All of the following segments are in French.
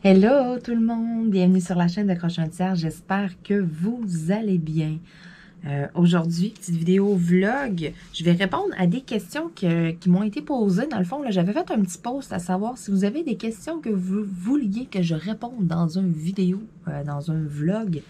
Hello tout le monde, bienvenue sur la chaîne de Croche un Tiers, j'espère que vous allez bien. Aujourd'hui, petite vidéo vlog, je vais répondre à des questions qui m'ont été posées. Dans le fond, j'avais fait un petit post à savoir si vous avez des questions que vous vouliez que je réponde dans une vidéo, dans un vlog.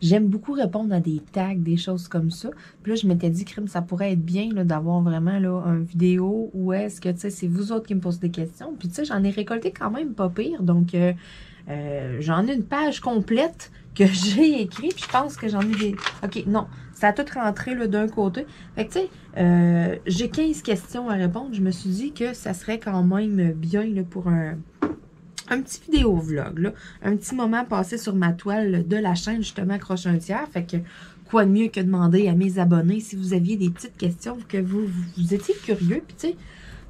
J'aime beaucoup répondre à des tags, des choses comme ça. Puis là, je m'étais dit, crime, ça pourrait être bien d'avoir vraiment là, une vidéo où est-ce que, tu sais, c'est vous autres qui me posez des questions. Puis, tu sais, j'en ai récolté quand même pas pire. Donc, j'en ai une page complète que j'ai écrite. Puis, je pense que j'en ai des... OK, non, ça a tout rentré d'un côté. Fait que, tu sais, j'ai 15 questions à répondre. Je me suis dit que ça serait quand même bien là, pour un petit vidéo vlog, là, un petit moment passé sur ma toile de la chaîne, justement, Croche un Tiers. Fait que, quoi de mieux que demander à mes abonnés si vous aviez des petites questions, que vous étiez curieux. Puis, tu sais,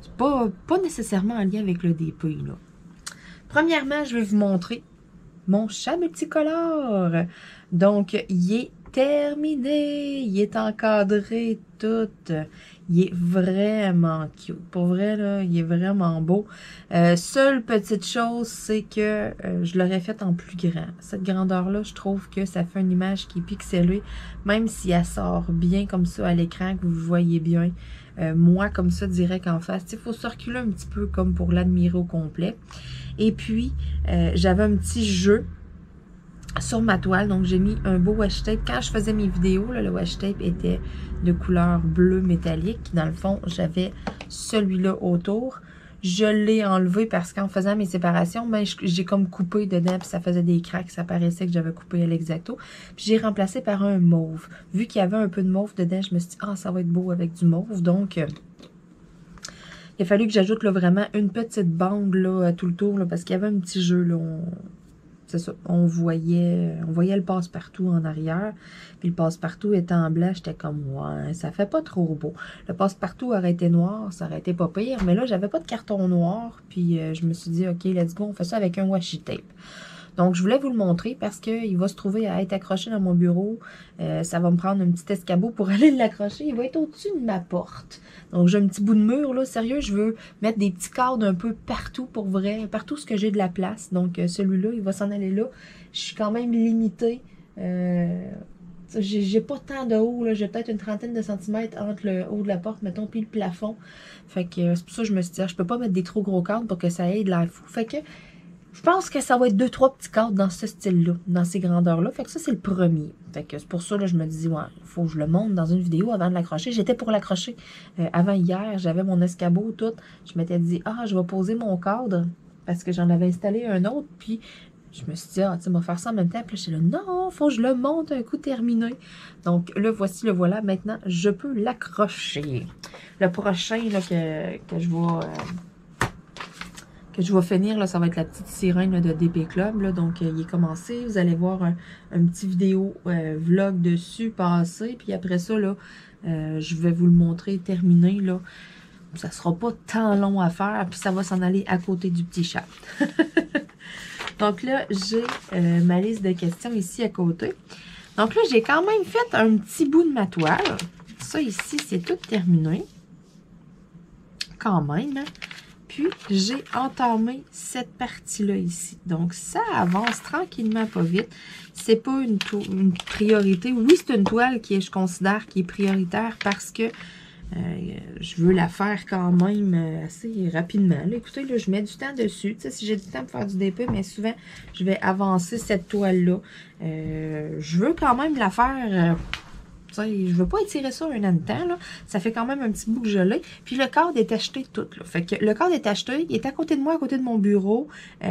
c'est pas nécessairement en lien avec le DP, là. Premièrement, je vais vous montrer mon chat multicolore. Donc, il est terminé. Il est encadré tout. Il est vraiment cute. Pour vrai, là, il est vraiment beau. Seule petite chose, c'est que je l'aurais fait en plus grand. Cette grandeur-là, je trouve que ça fait une image qui est pixelée. Même si elle sort bien comme ça à l'écran, que vous voyez bien. Moi, comme ça, direct en face. Il faut se reculer un petit peu comme pour l'admirer au complet. Et puis, j'avais un petit jeu sur ma toile, donc j'ai mis un beau washi tape. Quand je faisais mes vidéos, là, le washi tape était de couleur bleu métallique. Dans le fond, j'avais celui-là autour. Je l'ai enlevé parce qu'en faisant mes séparations, ben, j'ai comme coupé dedans, puis ça faisait des craques, ça paraissait que j'avais coupé à l'exacto. Puis j'ai remplacé par un mauve. Vu qu'il y avait un peu de mauve dedans, je me suis dit, ah, ça va être beau avec du mauve. Donc, il a fallu que j'ajoute vraiment une petite bande là, tout le tour, là, parce qu'il y avait un petit jeu, là. C'est ça, on voyait le passe-partout en arrière, puis le passe-partout était en blanc, j'étais comme, ouais, ça fait pas trop beau. Le passe-partout aurait été noir, ça aurait été pas pire, mais là, j'avais pas de carton noir, puis je me suis dit, OK, let's go, on fait ça avec un washi tape. Donc, je voulais vous le montrer parce qu'il va se trouver à être accroché dans mon bureau. Ça va me prendre un petit escabeau pour aller l'accrocher. Il va être au-dessus de ma porte. Donc, j'ai un petit bout de mur, là. Sérieux, je veux mettre des petits cadres un peu partout pour vrai. Partout ce que j'ai de la place. Donc, celui-là, il va s'en aller là. Je suis quand même limitée. J'ai pas tant de haut, là. J'ai peut-être une trentaine de centimètres entre le haut de la porte, mettons, puis le plafond. Fait que c'est pour ça que je me suis dit, je peux pas mettre des trop gros cadres pour que ça ait de l'air fou. Fait que je pense que ça va être 2-3 petits cadres dans ce style-là, dans ces grandeurs-là. Fait que ça, c'est le premier. Fait que c'est pour ça, là, je me dis, ouais, il faut que je le monte dans une vidéo avant de l'accrocher. J'étais pour l'accrocher avant hier. J'avais mon escabeau, tout. Je m'étais dit, ah, je vais poser mon cadre parce que j'en avais installé un autre. Puis, je me suis dit, ah, tu sais, on va faire ça en même temps. Puis là, je suis là, non, faut que je le monte un coup terminé. Donc, le voici, le voilà. Maintenant, je peux l'accrocher. Le prochain, là, que je vais finir, là, ça va être la petite sirène là, de DP Club. Là, donc, il est commencé. Vous allez voir un petit vidéo vlog dessus passer. Puis après ça, là, je vais vous le montrer terminé. Là. Ça sera pas tant long à faire. Puis ça va s'en aller à côté du petit chat. Donc là, j'ai ma liste de questions ici à côté. Donc là, j'ai quand même fait un petit bout de ma toile. Ça ici, c'est tout terminé. Quand même, hein? Puis, j'ai entamé cette partie-là ici. Donc, ça avance tranquillement, pas vite. C'est pas une priorité. Oui, c'est une toile qui est, je considère, qui est prioritaire parce que je veux la faire quand même assez rapidement. Là, écoutez, là, je mets du temps dessus. Tu sais, si j'ai du temps pour faire du DP, mais souvent, je vais avancer cette toile-là. Je veux quand même la faire... je ne veux pas étirer ça un an de temps, là. Ça fait quand même un petit bout que je l'ai. Puis le cadre est acheté tout, là. Fait que le cadre est acheté, il est à côté de moi, à côté de mon bureau. Il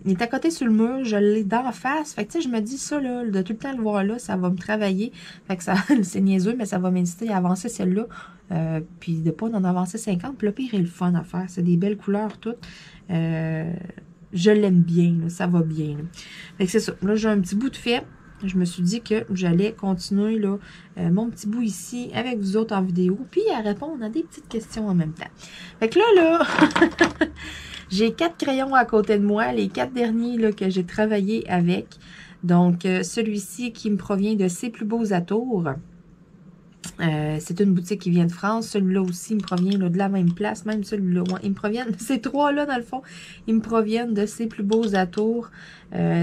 est à côté sur le mur, je l'ai d'en face. Fait que tu sais, je me dis ça, là, de tout le temps le voir là, ça va me travailler. Fait que ça, c'est niaiseux, mais ça va m'inciter à avancer celle-là. Puis de pas en avancer 50. Puis le pire est le fun à faire. C'est des belles couleurs toutes. Je l'aime bien, là, ça va bien. Là. Fait que c'est ça. Là, j'ai un petit bout de fait. Je me suis dit que j'allais continuer là, mon petit bout ici avec vous autres en vidéo, puis à répondre à des petites questions en même temps. Fait que là, j'ai 4 crayons à côté de moi, les 4 derniers là, que j'ai travaillé avec. Donc, celui-ci qui me provient de Ses plus beaux atours. C'est une boutique qui vient de France. Celui-là aussi me provient là, de la même place. Même celui-là. Ouais, ils me proviennent, ces trois-là, dans le fond, ils me proviennent de ces plus beaux atours.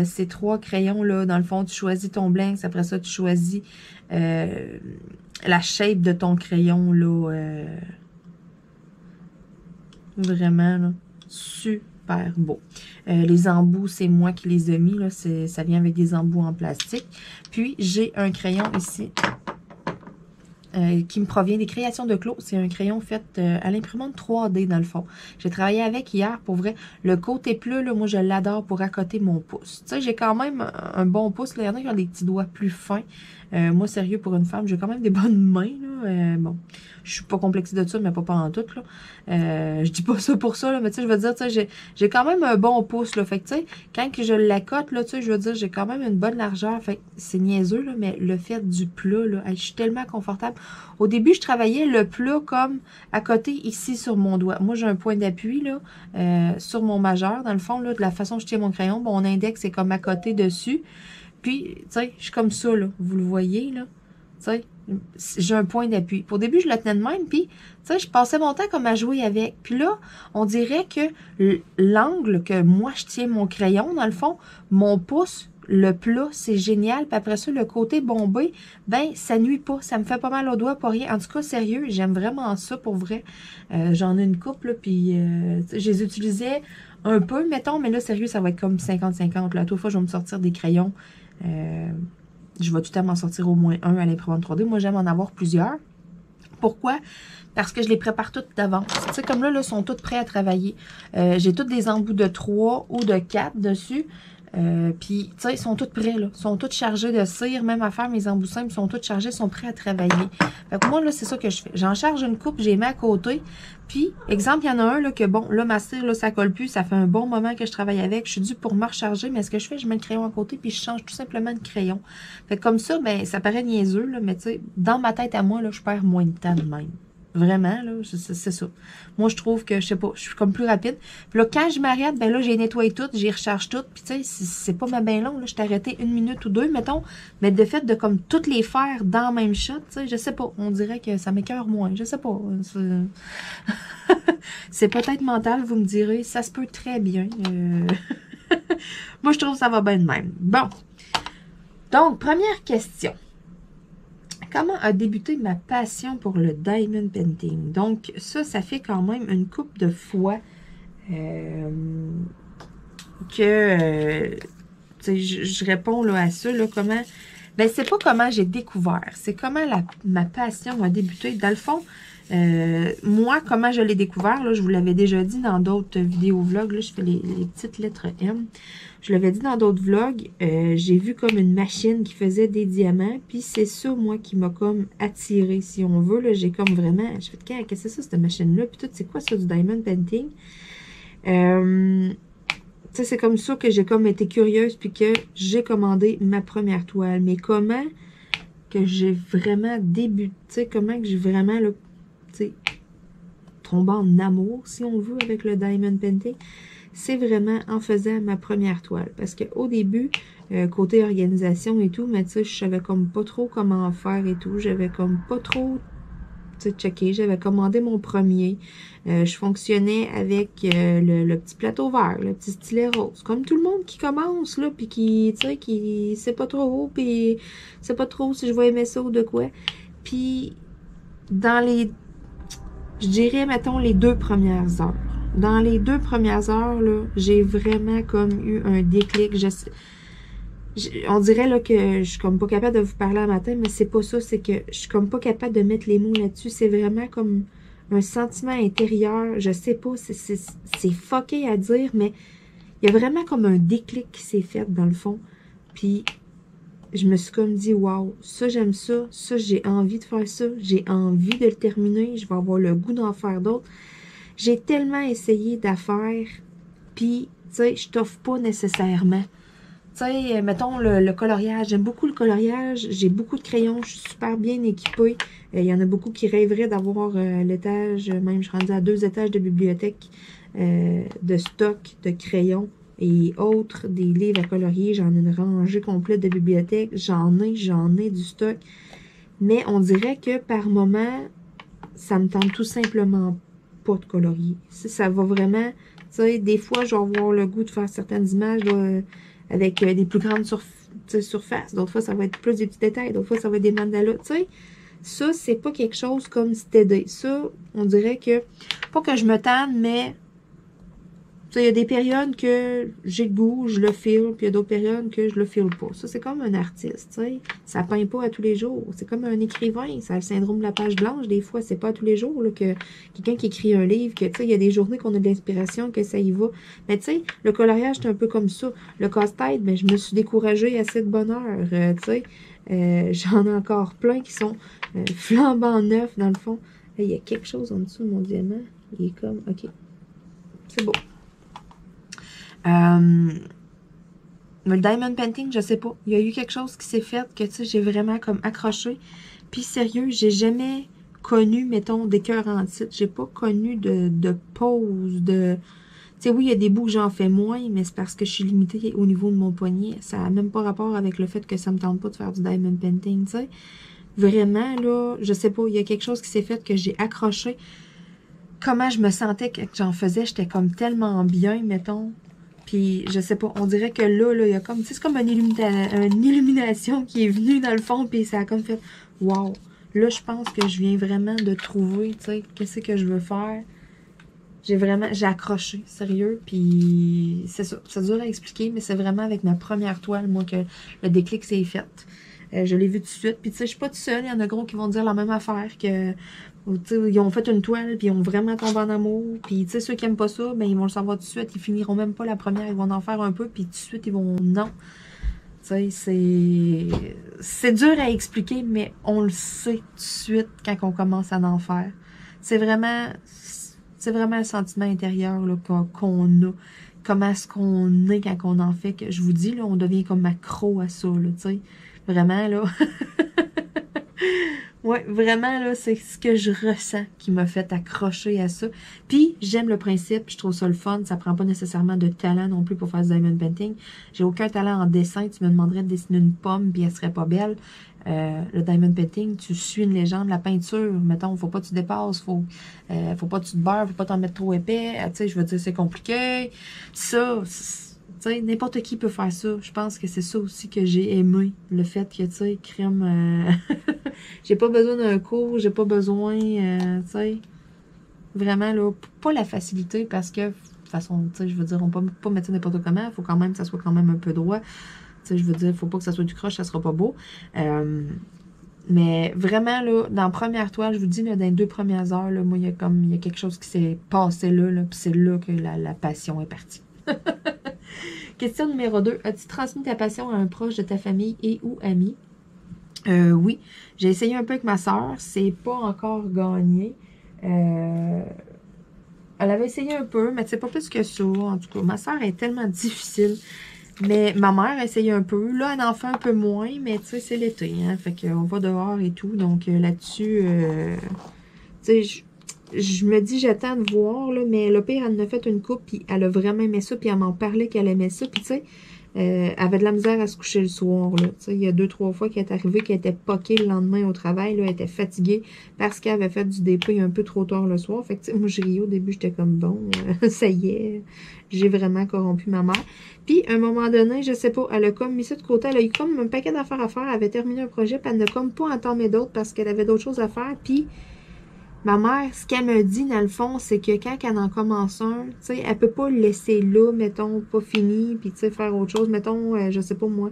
Ces trois crayons-là, dans le fond, tu choisis ton blank. Après ça, tu choisis la shape de ton crayon, là. Vraiment, là. Super beau. Les embouts, c'est moi qui les ai mis. Là. Ça vient avec des embouts en plastique. Puis, j'ai un crayon ici. Qui me provient des créations de Clos. C'est un crayon fait à l'imprimante 3D dans le fond. J'ai travaillé avec hier, pour vrai. Le côté bleu, là, moi je l'adore pour accoter mon pouce. Tu sais, j'ai quand même un bon pouce. Là. Il y en a qui ont des petits doigts plus fins. Moi, sérieux, pour une femme, j'ai quand même des bonnes mains. Là. Bon, je suis pas complexée de ça, mais pas en tout. Là. Je dis pas ça pour ça, là, mais tu sais, je veux dire, tu sais, j'ai quand même un bon pouce. Là. Fait que, tu sais, quand que je l'accote, là, tu sais, je veux dire, j'ai quand même une bonne largeur. Fait que c'est niaiseux, là, mais le fait du plat, là, je suis tellement confortable. Au début, je travaillais le plat comme à côté ici sur mon doigt. Moi, j'ai un point d'appui là sur mon majeur. Dans le fond, là, de la façon dont je tiens mon crayon, mon index est comme à côté dessus. Puis, tu sais, je suis comme ça, là. Vous le voyez, là. Tu sais, j'ai un point d'appui. Au début, je le tenais de même, puis, tu sais, je passais mon temps comme à jouer avec. Puis là, on dirait que l'angle que moi, je tiens mon crayon, dans le fond, mon pouce, le plat, c'est génial. Puis après ça, le côté bombé, ben, ça nuit pas. Ça me fait pas mal au doigt, pas rien. En tout cas, sérieux, j'aime vraiment ça pour vrai. J'en ai une couple, là, puis je les utilisais un peu, mettons, mais là, sérieux, ça va être comme 50-50. Là, à toute fois, je vais me sortir des crayons. Je vais tout à m'en sortir au moins un à l'imprimante 3D. Moi, j'aime en avoir plusieurs. Pourquoi? Parce que je les prépare toutes d'avance. Tu sais, comme là, sont toutes prêts à travailler. J'ai toutes des embouts de 3 ou de 4 dessus. Puis, tu sais, ils sont tous prêts, là. Ils sont tous chargés de cire, même à faire mes embouts simples, ils sont tous chargés, ils sont prêts à travailler. Fait que moi, là, c'est ça que je fais. J'en charge une coupe, j'ai mis à côté. Puis, exemple, il y en a un, là, que bon, là, ma cire, là, ça colle plus, ça fait un bon moment que je travaille avec. Je suis due pour me recharger, mais ce que je fais, je mets le crayon à côté, puis je change tout simplement de crayon. Fait que comme ça, ben, ça paraît niaiseux, là, mais tu sais, dans ma tête à moi, là, je perds moins de temps de même. Vraiment, là, c'est ça. Moi, je trouve que, je sais pas, je suis comme plus rapide. Puis là, quand je m'arrête, ben là, j'ai nettoyé tout, j'y recharge tout. Puis tu sais, c'est pas bien long, là. Je t'ai arrêté 1 minute ou 2, mettons. Mais de fait de comme toutes les faire dans le même shot, tu sais, je sais pas. On dirait que ça m'écoeure moins. Je sais pas. C'est peut-être mental, vous me direz. Ça se peut très bien. Moi, je trouve que ça va bien de même. Bon. Donc, première question. Comment a débuté ma passion pour le diamond painting? Donc, ça fait quand même une couple de fois que je réponds là, à ça. Là, comment? Ben, c'est pas comment j'ai découvert, c'est comment ma passion a débuté. Dans le fond, moi, comment je l'ai découvert, là, je vous l'avais déjà dit dans d'autres vidéos vlogs, là, je fais les petites lettres M. Je l'avais dit dans d'autres vlogs, j'ai vu comme une machine qui faisait des diamants, puis c'est ça, moi, qui m'a comme attiré, si on veut, là, j'ai comme vraiment, je fais, qu'est-ce que c'est ça, cette machine-là, puis tout, c'est quoi ça, du diamond painting? Tu sais, c'est comme ça que j'ai comme été curieuse, puis que j'ai commandé ma première toile, mais comment que j'ai vraiment débuté, tu sais, comment que j'ai vraiment, là, tu sais, tombé en amour, si on veut, avec le diamond painting, c'est vraiment en faisant ma première toile. Parce qu'au début, côté organisation et tout, mais tu sais, je savais comme pas trop comment faire et tout. J'avais comme pas trop, tu sais, checké. J'avais commandé mon premier. Je fonctionnais avec le petit plateau vert, le petit stylet rose. Comme tout le monde qui commence, là, puis qui, tu sais, qui sait pas trop, puis sait pas trop si je vais aimer ça ou de quoi. Puis, dans les, je dirais, mettons, les 2 premières heures. Dans les 2 premières heures, là, j'ai vraiment comme eu un déclic. On dirait là, que je suis comme pas capable de vous parler un matin, mais c'est pas ça. C'est que je suis comme pas capable de mettre les mots là-dessus. C'est vraiment comme un sentiment intérieur. Je sais pas, c'est fucké à dire, mais il y a vraiment comme un déclic qui s'est fait dans le fond. Puis je me suis comme dit, waouh, ça j'aime ça, ça j'ai envie de faire ça, j'ai envie de le terminer, je vais avoir le goût d'en faire d'autres. J'ai tellement essayé d'affaires, puis, tu sais, je t'offre pas nécessairement. Tu sais, mettons le coloriage, j'aime beaucoup le coloriage, j'ai beaucoup de crayons, je suis super bien équipée. Il y en a beaucoup qui rêveraient d'avoir l'étage, même je suis rendue à 2 étages de bibliothèque de stock de crayons et autres, des livres à colorier. J'en ai une rangée complète de bibliothèque, j'en ai du stock. Mais on dirait que par moment, ça me tente tout simplement pas de colorier. Ça va vraiment, tu sais, des fois, je vais avoir le goût de faire certaines images là, avec des plus grandes surfaces. D'autres fois, ça va être plus des petits détails. D'autres fois, ça va être des mandalas, tu sais. Ça, c'est pas quelque chose comme steady. Ça, on dirait que, pas que je me tanne, mais il y a des périodes que j'ai le goût, je le file, puis il y a d'autres périodes que je le file pas. Ça, c'est comme un artiste, tu sais. Ça peint pas à tous les jours. C'est comme un écrivain. Ça a le syndrome de la page blanche. Des fois, c'est pas à tous les jours là, que quelqu'un qui écrit un livre, que, tu sais, il y a des journées qu'on a de l'inspiration, que ça y va. Mais, tu sais, le coloriage, c'est un peu comme ça. Le casse-tête, ben, je me suis découragée assez de bonne heure, tu sais. J'en ai encore plein qui sont flambant neufs, dans le fond. Il y a quelque chose en dessous de mon diamant. Il est comme, OK. C'est beau. Le diamond painting, je sais pas. Il y a eu quelque chose qui s'est fait que, tu sais, j'ai vraiment comme accroché. Puis sérieux, j'ai jamais connu, mettons, d'écœur en titre. J'ai pas connu de pause, de... Tu sais, oui, il y a des bouts que j'en fais moins, mais c'est parce que je suis limitée au niveau de mon poignet. Ça n'a même pas rapport avec le fait que ça me tente pas de faire du diamond painting, tu sais. Vraiment, là, je sais pas, il y a quelque chose qui s'est fait que j'ai accroché. Comment je me sentais que j'en faisais, j'étais comme tellement bien, mettons. Puis, je sais pas, on dirait que là, il y a comme, tu sais, c'est comme une illumination qui est venue dans le fond, puis ça a comme fait, wow. Là, je pense que je viens vraiment de trouver, tu sais, qu'est-ce que je veux faire. J'ai accroché, sérieux, puis c'est ça. C'est dur à expliquer, mais c'est vraiment avec ma première toile, moi, que le déclic s'est fait. Je l'ai vu tout de suite, puis tu sais, je suis pas toute seule, il y en a gros qui vont dire la même affaire, que ils ont fait une toile, puis ils ont vraiment tombé en amour. Puis, tu sais, ceux qui aiment pas ça, ben ils vont le savoir tout de suite. Ils finiront même pas la première, ils vont en faire un peu, puis tout de suite, ils vont... Non. Tu sais, c'est dur à expliquer, mais on le sait tout de suite quand on commence à en faire. C'est vraiment le sentiment intérieur qu'on a. Comment est-ce qu'on est quand on en fait. Que je vous dis, là, on devient comme accro à ça, là, tu sais. Vraiment, là... Ouais, vraiment, là, c'est ce que je ressens qui m'a fait accrocher à ça. Puis, j'aime le principe, je trouve ça le fun. Ça prend pas nécessairement de talent non plus pour faire du diamond painting. J'ai aucun talent en dessin. Tu me demanderais de dessiner une pomme, puis elle serait pas belle. Le diamond painting, tu suis une légende. La peinture, mettons, faut pas que tu dépasses, faut pas que tu te beurres, faut pas t'en mettre trop épais. Tu sais, je veux dire, c'est compliqué. Ça, tu sais, n'importe qui peut faire ça. Je pense que c'est ça aussi que j'ai aimé. Le fait que, tu sais, crème... j'ai pas besoin d'un cours, j'ai pas besoin, tu sais... Vraiment, là, pas la facilité, parce que, de toute façon, tu sais, je veux dire, on peut pas mettre ça n'importe comment. Il faut quand même que ça soit quand même un peu droit. Tu sais, je veux dire, faut pas que ça soit du croche, ça sera pas beau. Mais vraiment, là, dans la première toile, je vous dis, là, dans les 2 premières heures, là, moi, il y a quelque chose qui s'est passé là, puis c'est là que la passion est partie. Question numéro 2. As-tu transmis ta passion à un proche de ta famille et ou ami? Oui. J'ai essayé un peu avec ma soeur. C'est pas encore gagné. Elle avait essayé un peu, mais c'est pas plus que ça. En tout cas, ma soeur est tellement difficile. Mais ma mère a essayé un peu. Là, elle en fait un peu moins, mais tu sais, c'est l'été. Hein, fait qu'on va dehors et tout. Donc là-dessus, tu sais, je me dis, j'attends de voir, là, mais le pire, elle en a fait une coupe, puis elle a vraiment aimé ça, puis elle m'en parlait qu'elle aimait ça, puis tu sais, elle avait de la misère à se coucher le soir, là, tu sais, il y a 2-3 fois qu'elle est arrivée, qu'elle était poquée le lendemain au travail, là, elle était fatiguée, parce qu'elle avait fait du DP un peu trop tard le soir, fait que, tu sais, moi, je riais au début, j'étais comme, bon, ça y est, j'ai vraiment corrompu ma mère, puis, à un moment donné, je sais pas, elle a comme mis ça de côté, elle a eu comme un paquet d'affaires à faire, elle avait terminé un projet, puis elle n'a comme pas entamé d'autres, parce qu'elle avait d'autres choses à faire, puis ma mère, ce qu'elle me dit, dans le fond, c'est que quand elle en commence un, tu sais, elle peut pas le laisser là, mettons, pas fini, puis tu sais, faire autre chose. Mettons, je sais pas moi,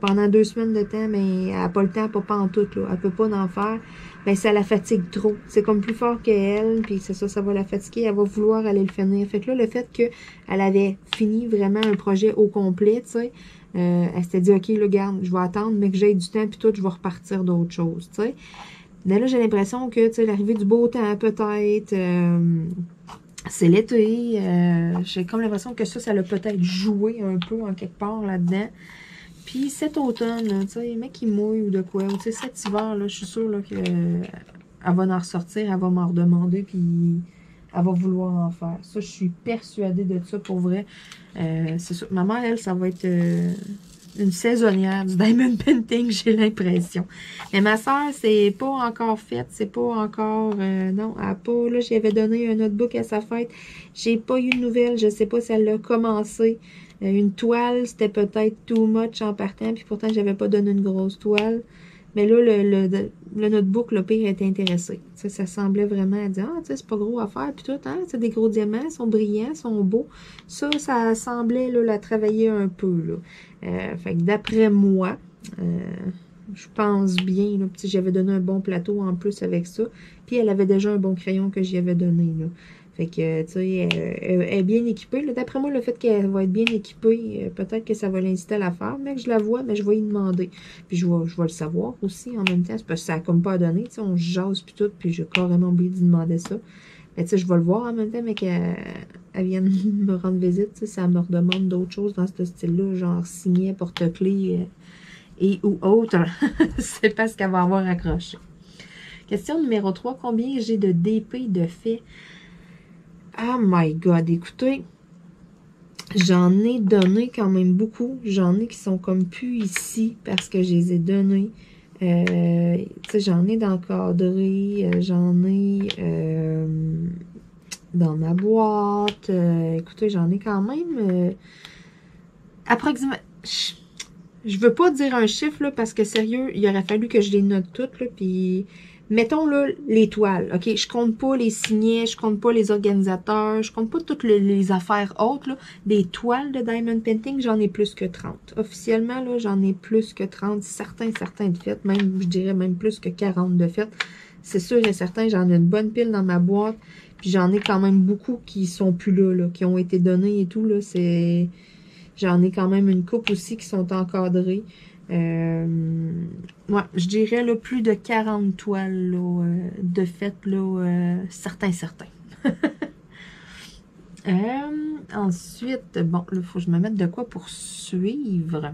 pendant 2 semaines de temps, mais elle a pas le temps, pas en tout, là. Elle peut pas en faire. Ben, ça la fatigue trop. C'est comme plus fort qu'elle, puis c'est ça, ça va la fatiguer. Elle va vouloir aller le finir. Fait que là, le fait qu'elle avait fini vraiment un projet au complet, tu sais, elle s'était dit, OK, là, garde, je vais attendre, mais que j'ai du temps, puis tout, je vais repartir d'autres choses, tu sais. Mais là, j'ai l'impression que, tu sais, l'arrivée du beau temps, peut-être, c'est l'été, j'ai comme l'impression que ça l'a peut-être joué un peu en quelque part là-dedans. Puis cet automne, tu sais, mec qui mouille ou de quoi, ou tu sais, cet hiver, là, je suis sûre là, qu'elle va en ressortir, elle va m'en redemander, puis elle va vouloir en faire. Ça, je suis persuadée de ça, pour vrai. C'est sûr. Ma mère, elle, ça va être... une saisonnière du diamond painting, j'ai l'impression. Mais ma soeur, c'est pas encore fait, c'est pas encore... non, elle a pas... Là, j'y avais donné un notebook à sa fête. J'ai pas eu de nouvelles, je sais pas si elle l'a commencé. Une toile, c'était peut-être too much en partant, puis pourtant, j'avais pas donné une grosse toile. Mais là, le notebook, le pire, était intéressé. T'sais, ça semblait vraiment dire, ah, tu sais, c'est pas gros à faire, puis tout, hein, c'est des gros diamants, sont brillants, sont beaux. Ça semblait, là, la travailler un peu, là. Fait que d'après moi, je pense bien, là, j'avais donné un bon plateau en plus avec ça, puis elle avait déjà un bon crayon que j'y avais donné, là. Fait que, tu sais, elle est bien équipée. D'après moi, le fait qu'elle va être bien équipée, peut-être que ça va l'inciter à la faire. Mais que je la vois, mais je vais y demander. Puis je vais le savoir aussi en même temps. C'est parce que ça n'a comme pas donné. Tu sais, on jase puis tout, puis j'ai carrément oublié de demander ça. Mais tu sais, je vais le voir en même temps, mais qu'elle vienne me rendre visite. Tu sais, ça me redemande d'autres choses dans ce style-là, genre signet, porte-clés et ou autre. C'est pas ce qu'elle va avoir accroché. Question numéro 3. Combien j'ai de DP de fait? Oh my God, écoutez, j'en ai donné quand même beaucoup. J'en ai qui sont comme plus ici parce que je les ai donnés. Tu sais, j'en ai d'encadré, j'en ai dans ma boîte. Écoutez, j'en ai quand même approximativement... Je veux pas dire un chiffre, là, parce que sérieux, il aurait fallu que je les note toutes, là, puis... Mettons, là, les toiles, OK? Je compte pas les signets, je compte pas les organisateurs, je compte pas toutes les affaires autres, là. Des toiles de Diamond Painting, j'en ai plus que 30. Officiellement, là, j'en ai plus que 30. Certains de fait, même, je dirais même plus que 40 de fait. C'est sûr et certain, j'en ai une bonne pile dans ma boîte, puis j'en ai quand même beaucoup qui sont plus là, qui ont été donnés et tout, là, c'est... J'en ai quand même une coupe aussi qui sont encadrées. Ouais, je dirais là, plus de 40 toiles là, de fait, là, certains. Ensuite, bon, là, il faut que je me mette de quoi pour suivre.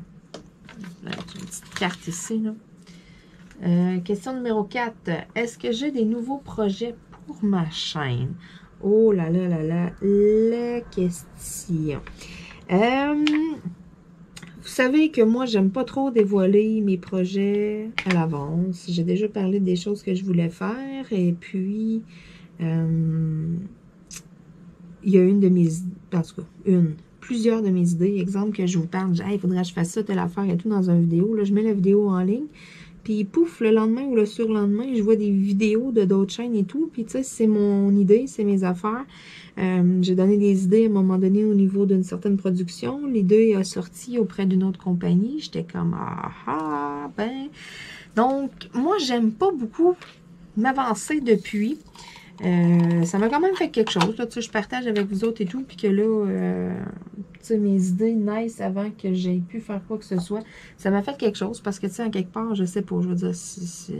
J'ai une petite carte ici. Là. Question numéro 4. Est-ce que j'ai des nouveaux projets pour ma chaîne? Oh là là là là, la question. Vous savez que moi, j'aime pas trop dévoiler mes projets à l'avance. J'ai déjà parlé des choses que je voulais faire. Et puis, il y a une de mes... En tout cas, plusieurs de mes idées. Exemple que je vous parle, hey, il faudrait que je fasse ça, telle affaire et tout dans une vidéo. Là, je mets la vidéo en ligne. Puis, pouf, le lendemain ou le surlendemain, je vois des vidéos de d'autres chaînes et tout. Puis, tu sais, c'est mon idée, c'est mes affaires. J'ai donné des idées à un moment donné au niveau d'une certaine production. L'idée a sorti auprès d'une autre compagnie. J'étais comme, ben... Donc, moi, j'aime pas beaucoup m'avancer depuis. Ça m'a quand même fait quelque chose. Là, tu sais, je partage avec vous autres et tout. Puis que là, tu sais, mes idées nice avant que j'aie pu faire quoi que ce soit. Ça m'a fait quelque chose parce que, tu sais, en quelque part, je sais pas. Je veux dire, tu sais,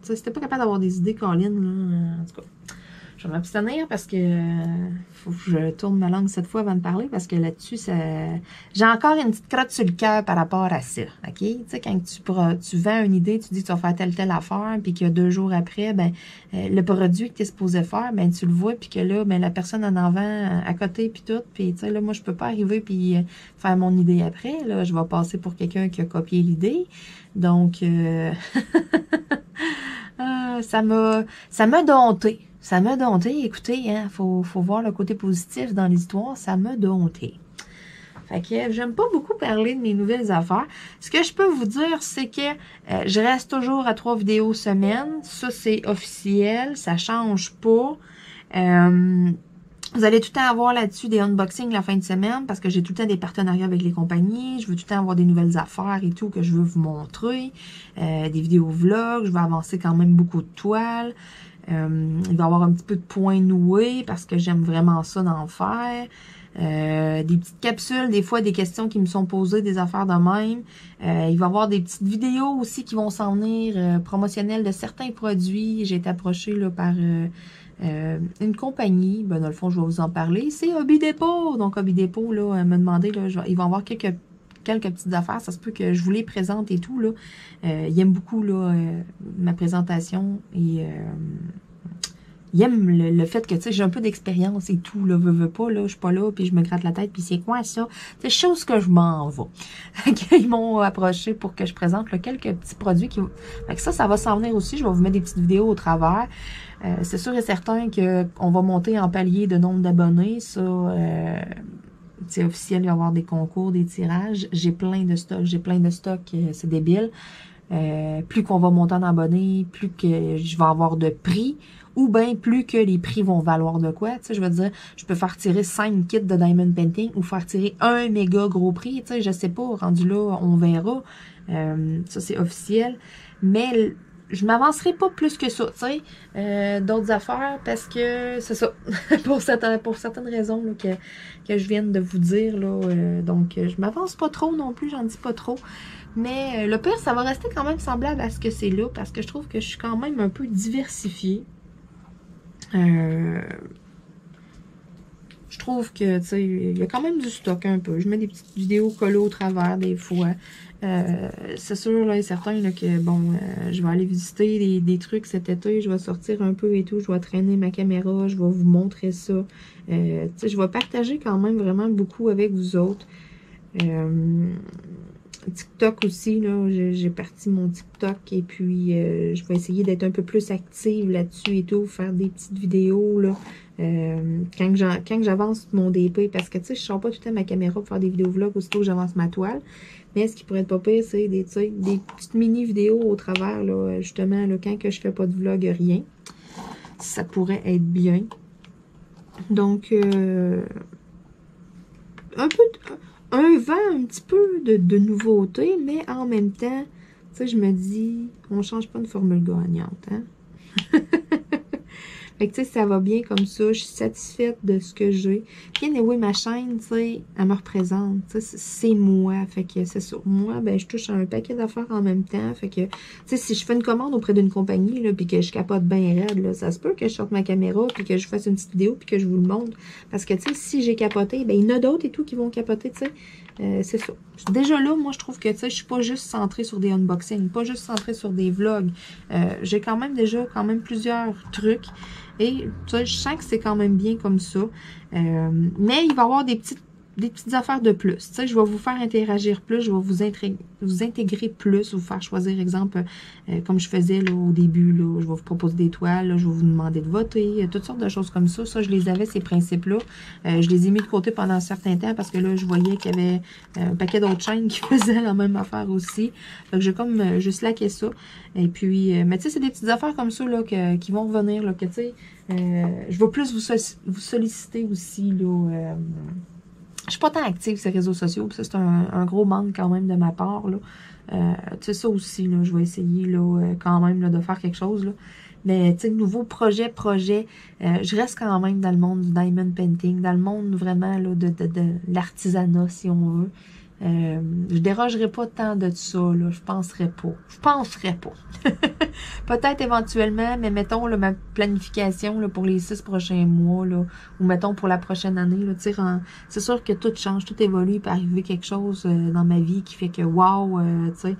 c'était pas capable d'avoir des idées, Colin, là, en tout cas. Je vais m'abstenir parce que faut que je tourne ma langue cette fois avant de parler parce que là-dessus, j'ai encore une petite crotte sur le cœur par rapport à ça. OK? Tu sais, quand tu vends une idée, tu dis que tu vas faire telle affaire, puis que 2 jours après, ben le produit que tu es supposé faire, ben tu le vois, puis que là, ben la personne en vend à côté, puis tout. Puis, tu sais, là, moi, je peux pas arriver puis faire mon idée après. Là, je vais passer pour quelqu'un qui a copié l'idée. Donc, ça m'a dompté. Ça m'a dompté. Écoutez, hein, faut voir le côté positif dans l'histoire. Ça m'a dompté. Fait que j'aime pas beaucoup parler de mes nouvelles affaires. Ce que je peux vous dire, c'est que je reste toujours à 3 vidéos semaine. Ça, c'est officiel. Ça change pas. Vous allez tout le temps avoir là-dessus des unboxings la fin de semaine parce que j'ai tout le temps des partenariats avec les compagnies. Je veux tout le temps avoir des nouvelles affaires et tout que je veux vous montrer. Des vidéos vlogs. Je veux avancer quand même beaucoup de toiles. Il va y avoir un petit peu de points noués parce que j'aime vraiment ça d'en faire. Des petites capsules, des fois des questions qui me sont posées, des affaires de même. Il va y avoir des petites vidéos aussi qui vont s'en venir promotionnelles de certains produits. J'ai été approchée là, par une compagnie. Ben, dans le fond, je vais vous en parler. C'est Hobby Depot. Donc, Hobby Depot, là, me demander, là, ils vont avoir quelques petites affaires. Ça se peut que je vous les présente et tout, là. Ils aiment beaucoup, là, ma présentation et... il aime le fait que, tu sais, j'ai un peu d'expérience et tout, là, veux pas, là, je suis pas là, puis je me gratte la tête, puis c'est quoi ça? C'est chose que je m'en vais. Ils m'ont approché pour que je présente là, quelques petits produits qui... Fait que ça va s'en venir aussi, je vais vous mettre des petites vidéos au travers. C'est sûr et certain qu'on va monter en palier de nombre d'abonnés, ça... c'est officiel, il va y avoir des concours, des tirages. J'ai plein de stocks, c'est débile. Plus qu'on va monter en abonnés, plus que je vais avoir de prix, ou bien plus que les prix vont valoir de quoi. Tu sais, je veux dire, je peux faire tirer 5 kits de Diamond Painting ou faire tirer un méga gros prix. Tu sais, je sais pas, rendu là, on verra. Ça, c'est officiel. Mais je m'avancerai pas plus que ça, tu sais, d'autres affaires, parce que c'est ça, pour certaines raisons là, que je viens de vous dire, là, donc je m'avance pas trop non plus, j'en dis pas trop, mais le pire, ça va rester quand même semblable à ce que c'est là, parce que je trouve que je suis quand même un peu diversifiée. Je trouve que, tu sais, il y a quand même du stock un peu. Je mets des petites vidéos collées au travers des fois. C'est sûr, là, et certain, là, que, bon, je vais aller visiter des trucs cet été. Je vais sortir un peu et tout. Je vais traîner ma caméra. Je vais vous montrer ça. Tu sais, je vais partager quand même vraiment beaucoup avec vous autres. TikTok aussi, là, j'ai parti mon TikTok et puis je vais essayer d'être un peu plus active là-dessus et tout, faire des petites vidéos, là, quand j'avance mon DP, parce que, tu sais, je sors pas tout le temps ma caméra pour faire des vidéos vlogs aussitôt que j'avance ma toile, mais ce qui pourrait être pas pire, c'est des petites mini-vidéos au travers, là, justement, là, quand que je fais pas de vlog, rien, ça pourrait être bien. Donc, un vent un petit peu de nouveauté, mais en même temps, tu sais, je me dis, on change pas une formule gagnante, hein? Fait que, tu sais, ça va bien comme ça, je suis satisfaite de ce que j'ai. Puis, anyway, ma chaîne, tu sais, elle me représente, tu sais, c'est moi, fait que c'est ça. Moi, ben, je touche à un paquet d'affaires en même temps, fait que, tu sais, si je fais une commande auprès d'une compagnie, là, puis que je capote bien raide, là, ça se peut que je sorte ma caméra, puis que je fasse une petite vidéo, puis que je vous le montre. Parce que, tu sais, si j'ai capoté, ben, il y en a d'autres et tout qui vont capoter, tu sais. C'est ça. Déjà là, moi, je trouve que, tu sais, je suis pas juste centrée sur des unboxings, pas juste centrée sur des vlogs. J'ai quand même déjà plusieurs trucs. Et, tu sais, je sens que c'est quand même bien comme ça. Mais il va y avoir des petites affaires de plus. Tu sais, je vais vous faire interagir plus, je vais vous intégrer plus, vous faire choisir, exemple, comme je faisais là, au début, là, je vais vous proposer des toiles, là, je vais vous demander de voter, toutes sortes de choses comme ça. Ça, je les avais, ces principes-là. Je les ai mis de côté pendant un certain temps parce que là, je voyais qu'il y avait un paquet d'autres chaînes qui faisaient la même affaire aussi. Donc, j'ai comme juste slacké ça. Et puis, mais tu sais, c'est des petites affaires comme ça là, qui vont revenir, là, que tu sais, je vais plus vous solliciter aussi, là, je suis pas tant active sur les réseaux sociaux, puis ça, c'est un gros manque quand même de ma part, là. Tu sais, ça aussi, là, je vais essayer, là, quand même, là, de faire quelque chose, là. Mais, tu sais, nouveau projet, je reste quand même dans le monde du diamond painting, dans le monde vraiment, là, de l'artisanat, si on veut. Je dérogerai pas tant de ça, là, je penserais pas. Peut-être éventuellement, mais mettons là, ma planification là, pour les 6 prochains mois, là, ou mettons pour la prochaine année, là, c'est sûr que tout change, tout évolue, il peut arriver quelque chose dans ma vie qui fait que wow, tu sais,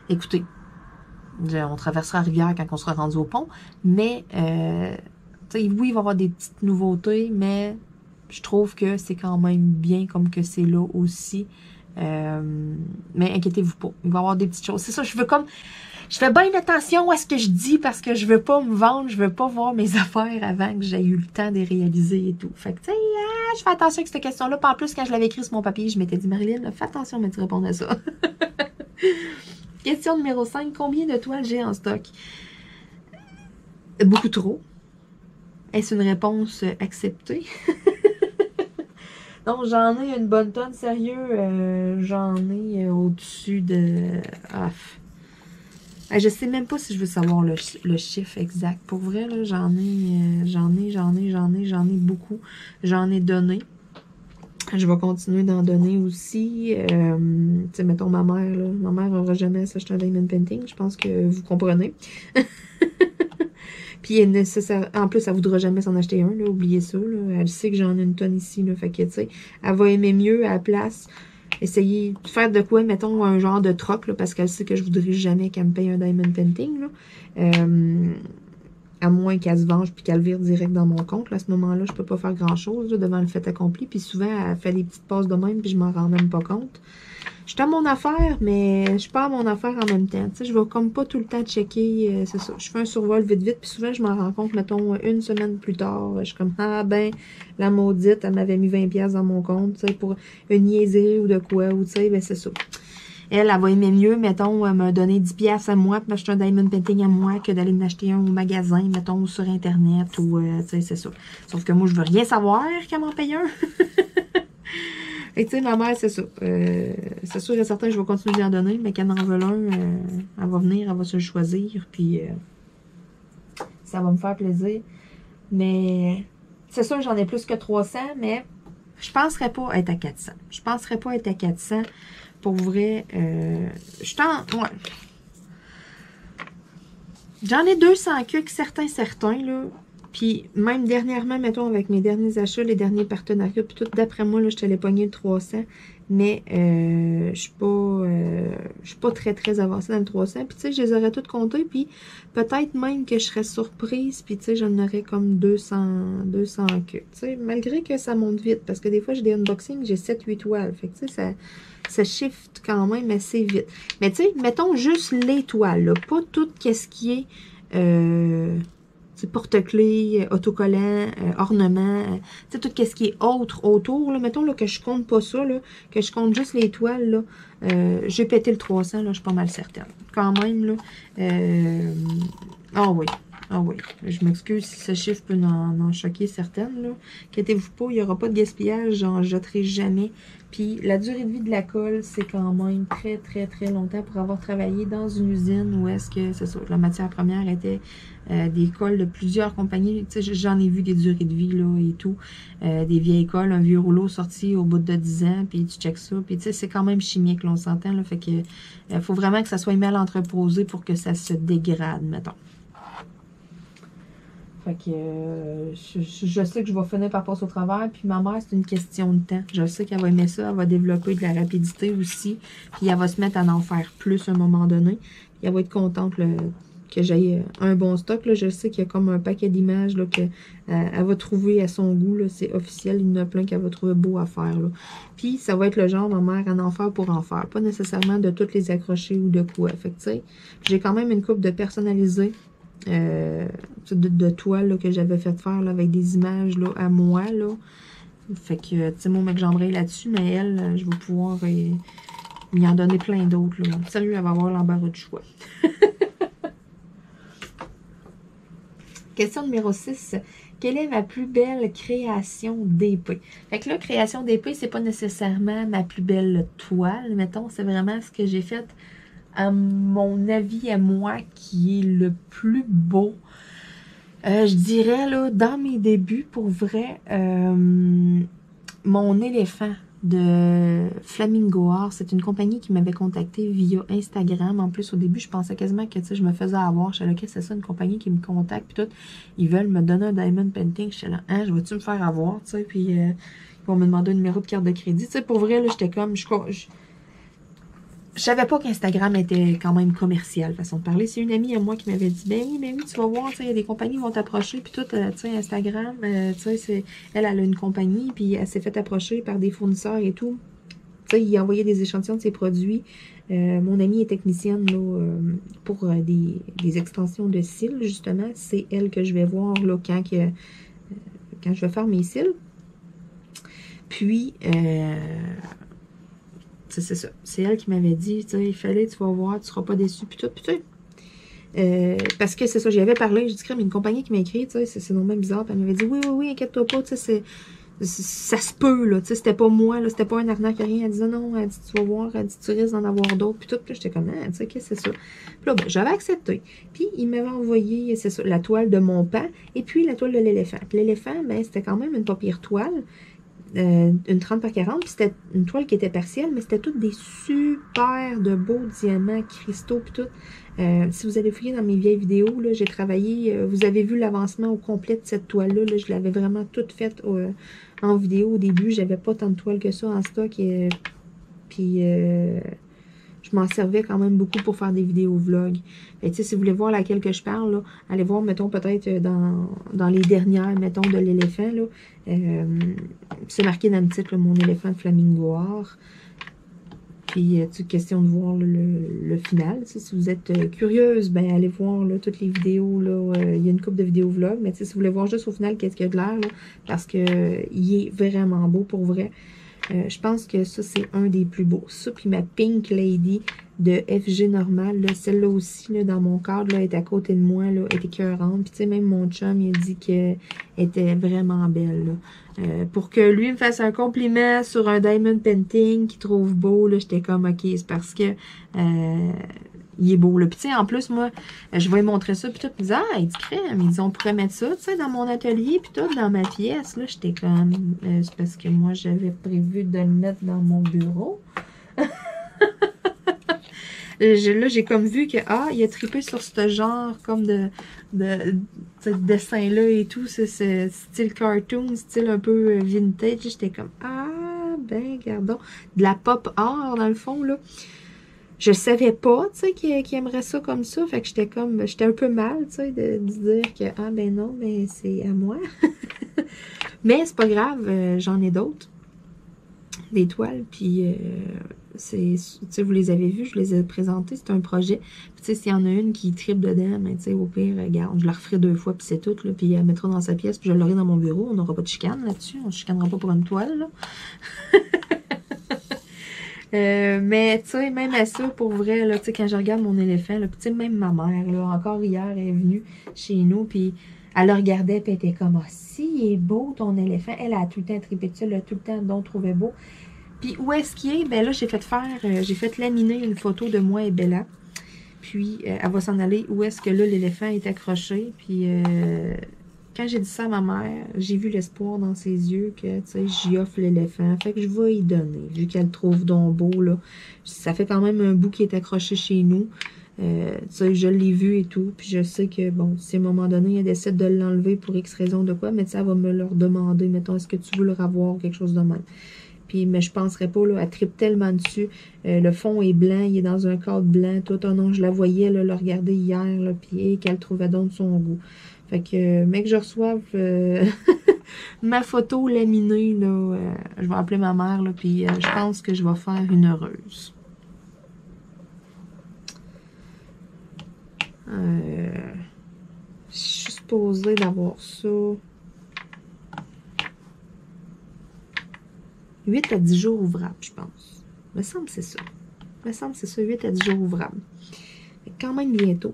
écoutez, on traversera la rivière quand on sera rendu au pont, mais tu sais, oui, il va y avoir des petites nouveautés, mais je trouve que c'est quand même bien comme que c'est là aussi. Mais inquiétez-vous pas, il va y avoir des petites choses. C'est ça, je fais bien attention à ce que je dis parce que je veux pas me vendre, je veux pas voir mes affaires avant que j'ai eu le temps de les réaliser et tout. Fait que, tu sais, je fais attention avec cette question-là. Puis en plus, quand je l'avais écrit sur mon papier, je m'étais dit, Marilyn, fais attention à me répondre à ça. Question numéro 5. Combien de toiles j'ai en stock? Beaucoup trop. Est-ce une réponse acceptée? Donc, j'en ai une bonne tonne, sérieux. J'en ai au-dessus de... je sais même pas si je veux savoir le chiffre exact. Pour vrai, là, j'en ai beaucoup. J'en ai donné. Je vais continuer d'en donner aussi. Tu sais, mettons ma mère, là. Ma mère n'aura jamais s'acheté un diamond painting. Je pense que vous comprenez. Puis nécessaire. En plus, elle ne voudra jamais s'en acheter un, là. Oubliez ça, là. Elle sait que j'en ai une tonne ici, là. Fait que, tu sais, elle va aimer mieux à la place. Essayer de faire de quoi, mettons, un genre de troc, là, parce qu'elle sait que je voudrais jamais qu'elle me paye un diamond painting, là. À moins qu'elle se venge puis qu'elle vire direct dans mon compte. Là, à ce moment-là, je peux pas faire grand-chose devant le fait accompli. Puis souvent, elle fait des petites passes de même puis je m'en rends même pas compte. Je suis à mon affaire, mais je suis pas à mon affaire en même temps. Tu sais, je vais comme pas tout le temps checker, c'est ça. Je fais un survol vite, vite, puis souvent, je m'en rends compte, mettons, une semaine plus tard. Je suis comme, ah ben, la maudite, elle m'avait mis 20$ dans mon compte, tu sais, pour une niaiserie ou de quoi, ou tu sais, ben c'est ça. Elle va aimer mieux, mettons, me donner 10$ à moi, puis m'acheter un diamond painting à moi, que d'aller m'acheter un au magasin, mettons, sur Internet, ou, tu sais, c'est ça. Sauf que moi, je veux rien savoir qu'elle m'en paye un. Et tu sais, ma mère, c'est ça. C'est sûr et certain que je vais continuer d'y en donner, mais qu'elle en veut un, elle va venir, elle va se le choisir, puis ça va me faire plaisir. Mais c'est sûr que j'en ai plus que 300, mais je penserais pas être à 400. Je penserais pas être à 400. Pour vrai, ouais. J'en ai 200 que certains, là. Puis même dernièrement, mettons, avec mes derniers achats, les derniers partenariats, puis tout, d'après moi, là, je te l'ai pogné le 300. Mais je suis pas très, très avancée dans le 300. Puis tu sais, je les aurais toutes comptées. Puis peut-être même que je serais surprise. Puis tu sais, j'en aurais comme 200 que. Tu sais, malgré que ça monte vite. Parce que des fois, j'ai des unboxings, j'ai 7-8 toiles. Fait que tu sais, ça shift quand même assez vite. Mais tu sais, mettons juste les toiles, là, pas tout ce qui est porte-clés, autocollants, ornements, tout ce qui est autre autour, là, mettons là, que je compte pas ça, là, que je compte juste les toiles, là, j'ai pété le 300, là, je suis pas mal certaine. Quand même, là, ah oui, ah oui, je m'excuse si ce chiffre peut en choquer certaines, là. Inquiétez-vous pas, il n'y aura pas de gaspillage, j'en jetterai jamais. Puis la durée de vie de la colle, c'est quand même très, très, très longtemps pour avoir travaillé dans une usine où est-ce que, c'est ça, la matière première était des colles de plusieurs compagnies. Tu sais, j'en ai vu des durées de vie, là, et tout. Des vieilles colles, un vieux rouleau sorti au bout de 10 ans, puis tu checkes ça. Puis tu sais, c'est quand même chimique, là, on s'entend, là. Fait que, faut vraiment que ça soit mal entreposé pour que ça se dégrade, mettons. Fait que je sais que je vais finir par passer au travers. Puis ma mère, c'est une question de temps. Je sais qu'elle va aimer ça. Elle va développer de la rapidité aussi. Puis elle va se mettre à en faire plus à un moment donné. Puis elle va être contente là, que j'aille un bon stock. Là. Je sais qu'il y a comme un paquet d'images qu'elle va trouver à son goût. C'est officiel. Il y en a plein qu'elle va trouver beau à faire. Là. Puis ça va être le genre, ma mère, à en faire pour en faire. Pas nécessairement de toutes les accrocher ou de quoi. Fait que tu sais, j'ai quand même une coupe de personnalisées. De toile là, que j'avais fait faire là, avec des images là, à moi. Là. Fait que, tu sais, mon mec j'embraye là-dessus, mais elle, je vais pouvoir lui en donner plein d'autres. Sérieux, elle va avoir l'embarras du choix. Question numéro 6. Quelle est ma plus belle création d'épée? Fait que là, création d'épée, c'est pas nécessairement ma plus belle toile, mettons, c'est vraiment ce que j'ai fait à mon avis, à moi, qui est le plus beau. Je dirais, là, dans mes débuts, pour vrai, mon éléphant de Flamingo Art, c'est une compagnie qui m'avait contacté via Instagram. En plus, au début, je pensais quasiment que, tu sais, je me faisais avoir. Je suis là, OK, c'est ça, une compagnie qui me contacte, puis tout. Ils veulent me donner un diamond painting. Je suis là, hein, je vais-tu me faire avoir, tu sais, puis ils vont me demander un numéro de carte de crédit. Tu sais, pour vrai, là, j'étais comme, je savais pas qu'Instagram était quand même commercial, façon de parler. C'est une amie à moi qui m'avait dit, ben oui, tu vas voir, tu sais, des compagnies vont t'approcher, puis tout, tu sais, Instagram, tu sais, elle a une compagnie, puis elle s'est fait approcher par des fournisseurs et tout. Tu sais, il envoyait des échantillons de ses produits. Mon amie est technicienne, là, pour des extensions de cils, justement. C'est elle que je vais voir, là, quand je vais faire mes cils. Puis, c'est ça. C'est elle qui m'avait dit, tu sais, il fallait, tu vas voir, tu seras pas déçu, puis tout, puis tu sais. Parce que c'est ça, j'y avais parlé, j'ai dit, crème, une compagnie qui m'a écrit, tu sais, c'est non même bizarre, puis elle m'avait dit, oui, inquiète-toi pas, tu sais, ça se peut, là, tu sais, c'était pas moi, là, c'était pas un arnaque, rien. Elle disait, non, elle dit, tu vas voir, elle dit, tu risques d'en avoir d'autres, puis tout, puis j'étais comme, ah, tu sais, qu'est-ce que c'est ça? Puis là, ben, j'avais accepté. Puis, il m'avait envoyé, c'est ça, la toile de mon pan, et puis la toile de l'éléphant. Puis l'éléphant, ben, c'était quand même une pas pire toile. Une 30 par 40, puis c'était une toile qui était partielle, mais c'était toutes des super de beaux diamants, cristaux, puis tout. Si vous allez fouiller dans mes vieilles vidéos, là, j'ai travaillé, vous avez vu l'avancement au complet de cette toile-là, là, je l'avais vraiment toute faite en vidéo au début, j'avais pas tant de toiles que ça en stock, puis je m'en servais quand même beaucoup pour faire des vidéos vlogs. Et tu sais, si vous voulez voir laquelle que je parle, là, allez voir, mettons, peut-être dans les dernières, mettons, de l'éléphant, là. C'est marqué dans le titre, là, mon éléphant de flamingoire. Puis, c'est question de voir là, le final. Si vous êtes curieuse, ben allez voir là, toutes les vidéos. Là, il y a une couple de vidéos vlog. Mais si vous voulez voir juste au final qu'est-ce qu'il y a de l'air, parce que il est vraiment beau pour vrai. Je pense que ça, c'est un des plus beaux. Ça, puis ma Pink Lady de FG normal, celle-là aussi, là, dans mon cadre, là, est à côté de moi, là, est écœurante. Puis, tu sais, même mon chum, il a dit qu'elle était vraiment belle, là. Pour que lui me fasse un compliment sur un diamond painting qu'il trouve beau, là, j'étais comme, OK, c'est parce que il est beau, là. Puis, tu sais, en plus, moi, je vais lui montrer ça, puis tout, il me dit, ah, il dit, crème, ils dit, on pourrait mettre ça, tu sais, dans mon atelier, puis tout, dans ma pièce, là, j'étais comme, c'est parce que moi, j'avais prévu de le mettre dans mon bureau. Là, j'ai comme vu que, ah, il a trippé sur ce genre, comme de dessin-là et tout, ce style cartoon, style un peu vintage, j'étais comme, ah, ben, regardons, de la pop art, dans le fond, là. Je savais pas, tu sais, qu'il aimerait ça comme ça. Fait que j'étais un peu mal, tu sais, de dire que, ah, ben non, ben c'est à moi. Mais c'est pas grave, j'en ai d'autres. Des toiles, puis tu sais, vous les avez vues, je les ai présentées, c'est un projet. Puis tu sais, s'il y en a une qui tripe dedans, ben tu sais, au pire, regarde, je la referai 2 fois, puis c'est tout, là, puis elle mettra dans sa pièce, puis je l'aurai dans mon bureau, on n'aura pas de chicane là-dessus, on ne chicanera pas pour une toile, là. Mais tu sais, même à ça, pour vrai, là, tu sais, quand je regarde mon éléphant, là, tu sais, même ma mère, là, encore hier, elle est venue chez nous, puis elle le regardait, puis elle était comme, ah, si, il est beau ton éléphant. Elle a tout le temps trippé dessus, elle a tout le temps donc trouvé beau. Puis où est-ce qu'il est? Ben là, j'ai fait laminer une photo de moi et Bella. Puis elle va s'en aller où est-ce que là, l'éléphant est accroché. Puis quand j'ai dit ça à ma mère, j'ai vu l'espoir dans ses yeux que, tu sais, j'y offre l'éléphant. Fait que je vais y donner, vu qu'elle le trouve donc beau, là. Ça fait quand même un bout qui est accroché chez nous. Tu sais, je l'ai vu et tout. Puis je sais que, bon, si à un moment donné, elle décide de l'enlever pour X raison de quoi, mais tu sais, elle va me leur demander, mettons, est-ce que tu veux le revoir ou quelque chose de même. Puis, mais je penserais pas, là, elle tripe tellement dessus. Le fond est blanc, il est dans un cadre blanc. Tout un nom, je la voyais, là, le regarder hier, là, puis qu'elle trouvait donc son goût. Fait que, mec, que je reçoive ma photo laminée, là, je vais appeler ma mère, là, puis je pense que je vais faire une heureuse. Je suis supposée d'avoir ça. 8 à 10 jours ouvrables, je pense. Me semble que c'est ça. Me semble que c'est ça, 8 à 10 jours ouvrables. Quand même bientôt.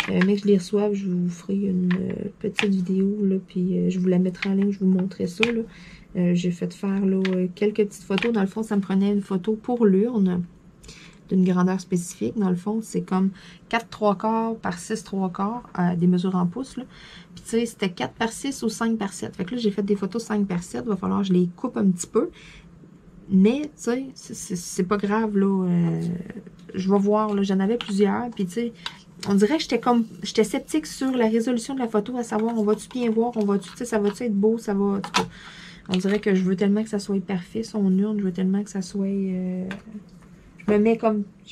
Mais que je les reçoive, je vous ferai une petite vidéo, là, puis je vous la mettrai en ligne, je vous montrerai ça, là. J'ai fait faire, là, quelques petites photos. Dans le fond, ça me prenait une photo pour l'urne, d'une grandeur spécifique. Dans le fond, c'est comme 4 3/4 par 6 3/4, des mesures en pouces, là. Puis, tu sais, c'était 4 par 6 ou 5 par 7. Fait que là, j'ai fait des photos 5 par 7. Il va falloir que je les coupe un petit peu. Mais, tu sais, c'est pas grave, là. Je vais voir, là. J'en avais plusieurs. Puis, tu sais, on dirait que j'étais sceptique sur la résolution de la photo, à savoir, on va-tu bien voir, tu sais, ça va-tu être beau, ça va... On dirait que je veux tellement que ça soit parfait, son urne. Je veux tellement que ça soit... Je me mets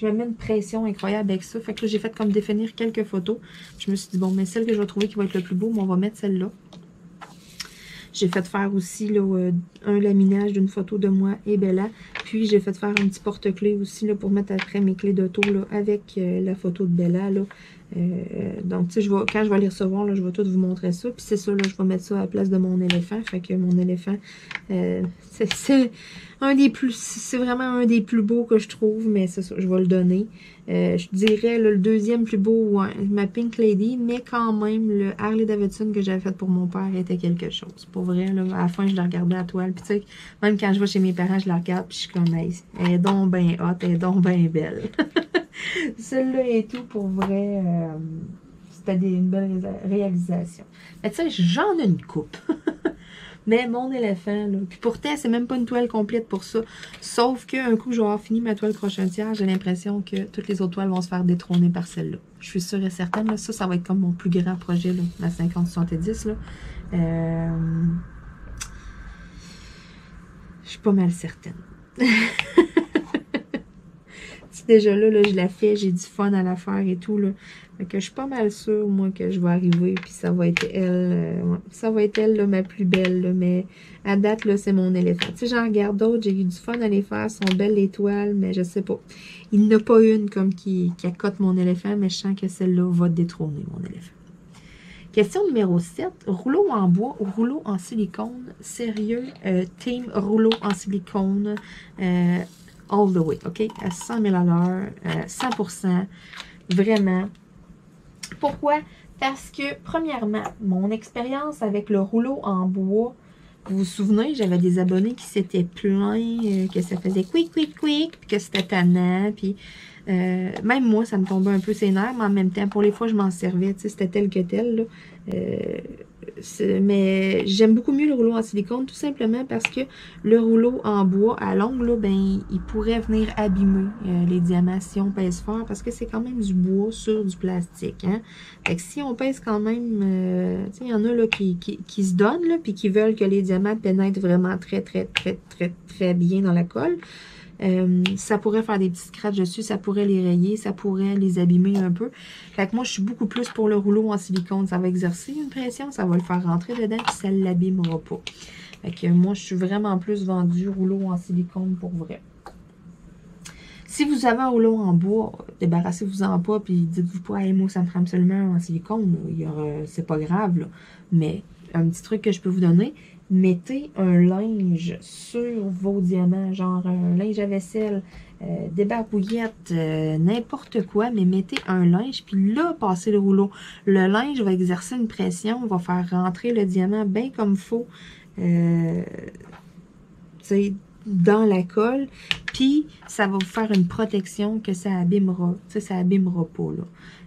une pression incroyable avec ça. Fait que là, j'ai fait comme définir quelques photos. Je me suis dit, bon, mais celle que je vais trouver qui va être le plus beau, on va mettre celle-là. J'ai fait faire aussi là, un laminage d'une photo de moi et Bella. Puis j'ai fait faire un petit porte-clés aussi là, pour mettre après mes clés d'auto avec la photo de Bella. Là. Donc, tu sais, quand je vais les recevoir, là, je vais tout vous montrer ça. Puis c'est ça, là, je vais mettre ça à la place de mon éléphant. Fait que mon éléphant, c'est un des plus... C'est vraiment un des plus beaux que je trouve, mais c'est ça, je vais le donner. Je dirais là, le deuxième plus beau, ouais, ma Pink Lady, mais quand même, le Harley Davidson que j'avais fait pour mon père était quelque chose. Pour vrai, là, à la fin, je la regardais à la toile. Puis tu sais, même quand je vais chez mes parents, je la regarde, puis je suis comme, hey, elle est donc bien hot, elle est donc bien belle. Celle-là et tout, pour vrai, c'était une belle réalisation. Mais tu sais, j'en ai une coupe. Mais mon éléphant, là, puis pourtant, c'est même pas une toile complète pour ça. Sauf qu'un coup, je vais avoir fini ma toile crochetière, j'ai l'impression que toutes les autres toiles vont se faire détrôner par celle-là. Je suis sûre et certaine, là, ça va être comme mon plus grand projet, là, la 50-70, là. Je suis pas mal certaine. déjà là, je la fais, j'ai du fun à la faire et tout, là. Fait que je suis pas mal sûre, moi, que je vais arriver, puis ça va être elle, ouais, ça va être elle, là, ma plus belle, là, mais à date, là, c'est mon éléphant. Tu sais, j'en regarde d'autres, j'ai eu du fun à les faire, sont belles les toiles, mais je sais pas. Il n'y en a pas une comme qui accote mon éléphant, mais je sens que celle-là va détrôner mon éléphant. Question numéro 7. Rouleau en bois ou rouleau en silicone? Sérieux, team rouleau en silicone, all the way, OK? À 100 000 à l'heure, 100%, vraiment. Pourquoi? Parce que, premièrement, mon expérience avec le rouleau en bois, vous vous souvenez, j'avais des abonnés qui s'étaient plaints, que ça faisait quick, quick, quick, puis que c'était tannant, puis même moi, ça me tombait un peu ses nerfs, mais en même temps, pour les fois, je m'en servais, tu sais, c'était tel que tel, là. Mais j'aime beaucoup mieux le rouleau en silicone, tout simplement parce que le rouleau en bois à l'ongle, là, ben, il pourrait venir abîmer les diamants si on pèse fort, parce que c'est quand même du bois sur du plastique, hein. Fait que si on pèse quand même, tu sais, il y en a là qui se donnent, là, puis qui veulent que les diamants pénètrent vraiment très, très, très, très, très bien dans la colle. Ça pourrait faire des petits scratchs dessus, ça pourrait les rayer, ça pourrait les abîmer un peu. Fait que moi, je suis beaucoup plus pour le rouleau en silicone. Ça va exercer une pression, ça va le faire rentrer dedans, puis ça ne l'abîmera pas. Fait que moi, je suis vraiment plus vendue rouleau en silicone pour vrai. Si vous avez un rouleau en bois, débarrassez-vous-en pas, puis dites-vous pas, hey, moi, ça me prend absolument en silicone. C'est pas grave, là. Mais un petit truc que je peux vous donner, mettez un linge sur vos diamants, genre un linge à vaisselle, des barbouillettes, n'importe quoi, mais mettez un linge, puis là, passez le rouleau. Le linge va exercer une pression, va faire rentrer le diamant bien comme il faut, dans la colle, puis ça va vous faire une protection que ça abîmera, tu sais, ça abîmera pas, là.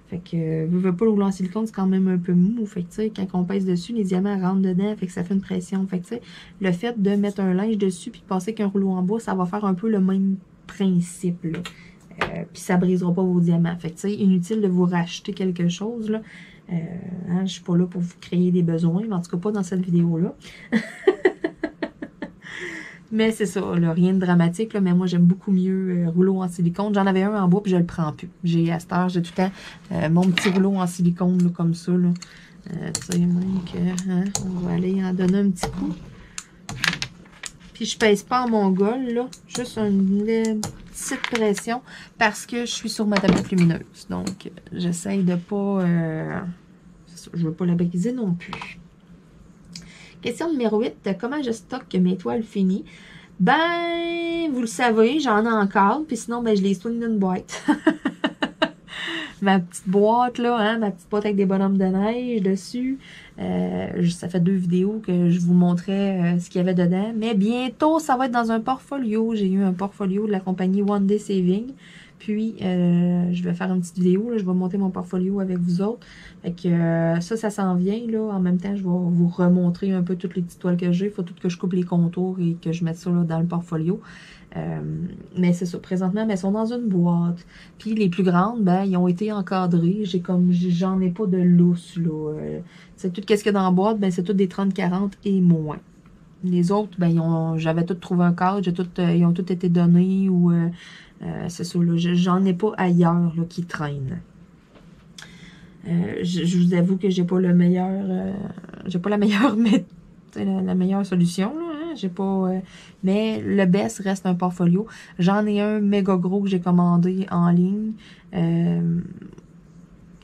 Fait que, vous voulez pas le rouleau en silicone, c'est quand même un peu mou. Fait que, tu sais, quand on pèse dessus, les diamants rentrent dedans, fait que ça fait une pression. Fait que, tu sais, le fait de mettre un linge dessus puis de passer qu'un rouleau en bois, ça va faire un peu le même principe, là. Puis ça brisera pas vos diamants. Fait que, tu sais, inutile de vous racheter quelque chose, là. Hein, je suis pas là pour vous créer des besoins, mais en tout cas pas dans cette vidéo-là. Mais c'est ça, là, rien de dramatique, là, mais moi j'aime beaucoup mieux rouleau en silicone. J'en avais un en bois puis je le prends plus. J'ai à cette heure, j'ai tout le temps mon petit rouleau en silicone là, comme ça. Là. Tu sais, même que hein, on va aller en donner un petit coup. Puis je pèse pas en mongol, là. Juste une petite pression parce que je suis sur ma tablette lumineuse. Donc j'essaye de pas. Je veux pas la briser non plus. Question numéro 8. Comment je stocke mes toiles finies? Ben, vous le savez, j'en ai encore. Puis sinon, ben, je les swing dans une boîte. Ma petite boîte, là, hein, ma petite boîte avec des bonhommes de neige dessus. Ça fait 2 vidéos que je vous montrais ce qu'il y avait dedans. Mais bientôt, ça va être dans un portfolio. J'ai eu un portfolio de la compagnie One Day Saving. Puis, je vais faire une petite vidéo. Là, je vais monter mon portfolio avec vous autres. Fait que ça s'en vient. Là. En même temps, je vais vous remontrer un peu toutes les petites toiles que j'ai. Il faut tout que je coupe les contours et que je mette ça là, dans le portfolio. Mais c'est ça. Présentement, ben, elles sont dans une boîte. Puis, les plus grandes, ben, ils ont été encadrées. J'en ai pas de lousse. C'est tout ce qu'il y a dans la boîte, ben, c'est tout des 30-40 et moins. Les autres, ben, j'avais tout trouvé un cadre. Ils ont tout été donnés ou... c'est ça, j'en ai pas ailleurs là, qui traînent. Je vous avoue que j'ai pas le meilleur. J'ai pas la meilleure la meilleure solution. Là, hein? J'ai pas. Mais le best reste un portfolio. J'en ai un méga gros que j'ai commandé en ligne.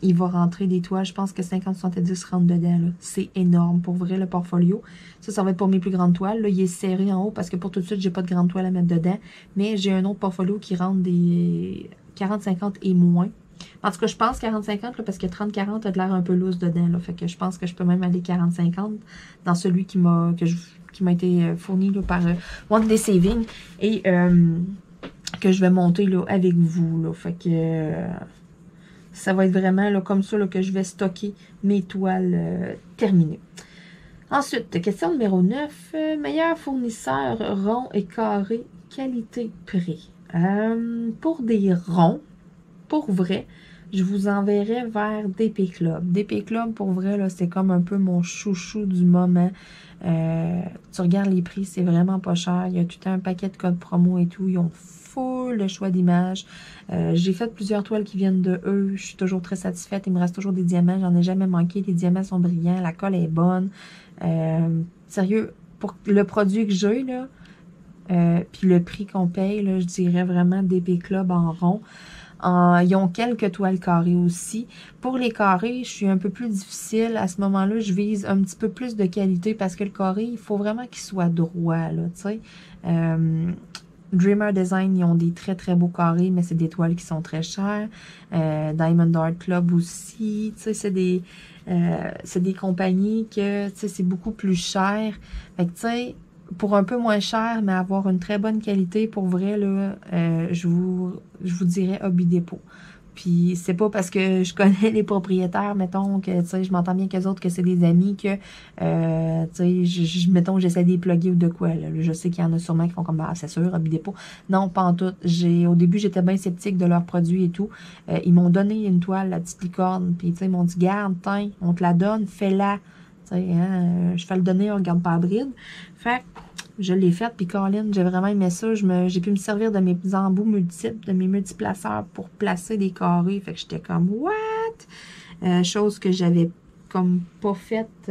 Il va rentrer des toiles. Je pense que 50-70 rentrent dedans. C'est énorme. Pour vrai, le portfolio. Ça va être pour mes plus grandes toiles. Là, il est serré en haut parce que pour tout de suite, j'ai pas de grande toile à mettre dedans. Mais j'ai un autre portfolio qui rentre des 40-50 et moins. En tout cas, je pense 40-50 parce que 30-40 a de l'air un peu loose dedans. Là, fait que je pense que je peux même aller 40-50 dans celui qui m'a été fourni là, par One Day Saving. Et que je vais monter là, avec vous. Là, fait que... ça va être vraiment là, comme ça là, que je vais stocker mes toiles terminées. Ensuite, question numéro 9. Meilleur fournisseur rond et carré, qualité-prix. Pour des ronds, pour vrai, je vous enverrai vers DP Club. DP Club, pour vrai, là, c'est comme un peu mon chouchou du moment. Tu regardes les prix, c'est vraiment pas cher. Il y a tout un paquet de codes promo et tout. Ils ont full le choix d'images. J'ai fait plusieurs toiles qui viennent de eux. Je suis toujours très satisfaite. Il me reste toujours des diamants. J'en ai jamais manqué. Les diamants sont brillants. La colle est bonne. Sérieux, pour le produit que j'ai, là, puis le prix qu'on paye, là, je dirais vraiment DP Club en rond. Ils ont quelques toiles carrées aussi. Pour les carrés, je suis un peu plus difficile. À ce moment-là, je vise un petit peu plus de qualité parce que le carré, il faut vraiment qu'il soit droit, là, tu sais. Dreamer Design, ils ont des très, très beaux carrés, mais c'est des toiles qui sont très chères. Diamond Art Club aussi, tu sais, c'est des compagnies que, tu sais, c'est beaucoup plus cher. Fait que, tu sais, pour un peu moins cher, mais avoir une très bonne qualité, pour vrai, là, je vous dirais Hobby Depot. Puis c'est pas parce que je connais les propriétaires, mettons, que, tu sais, je m'entends bien qu'eux autres, que c'est des amis, que, tu sais, mettons, j'essaie de les plugger ou de quoi, là. Je sais qu'il y en a sûrement qui font comme, bah, c'est sûr, Hobby Depot. Non, pas en tout. Au début, j'étais bien sceptique de leurs produits et tout. Ils m'ont donné une toile, la petite licorne, puis, tu sais, ils m'ont dit, garde, tiens, on te la donne, fais-la. Tu sais, hein, je fais le donner, on regarde pas à bride. Fait que, je l'ai faite, puis Colin, j'ai vraiment aimé ça. J'ai pu me servir de mes embouts multiples, de mes multiplaceurs pour placer des carrés. Fait que j'étais comme, what? Chose que j'avais comme pas faite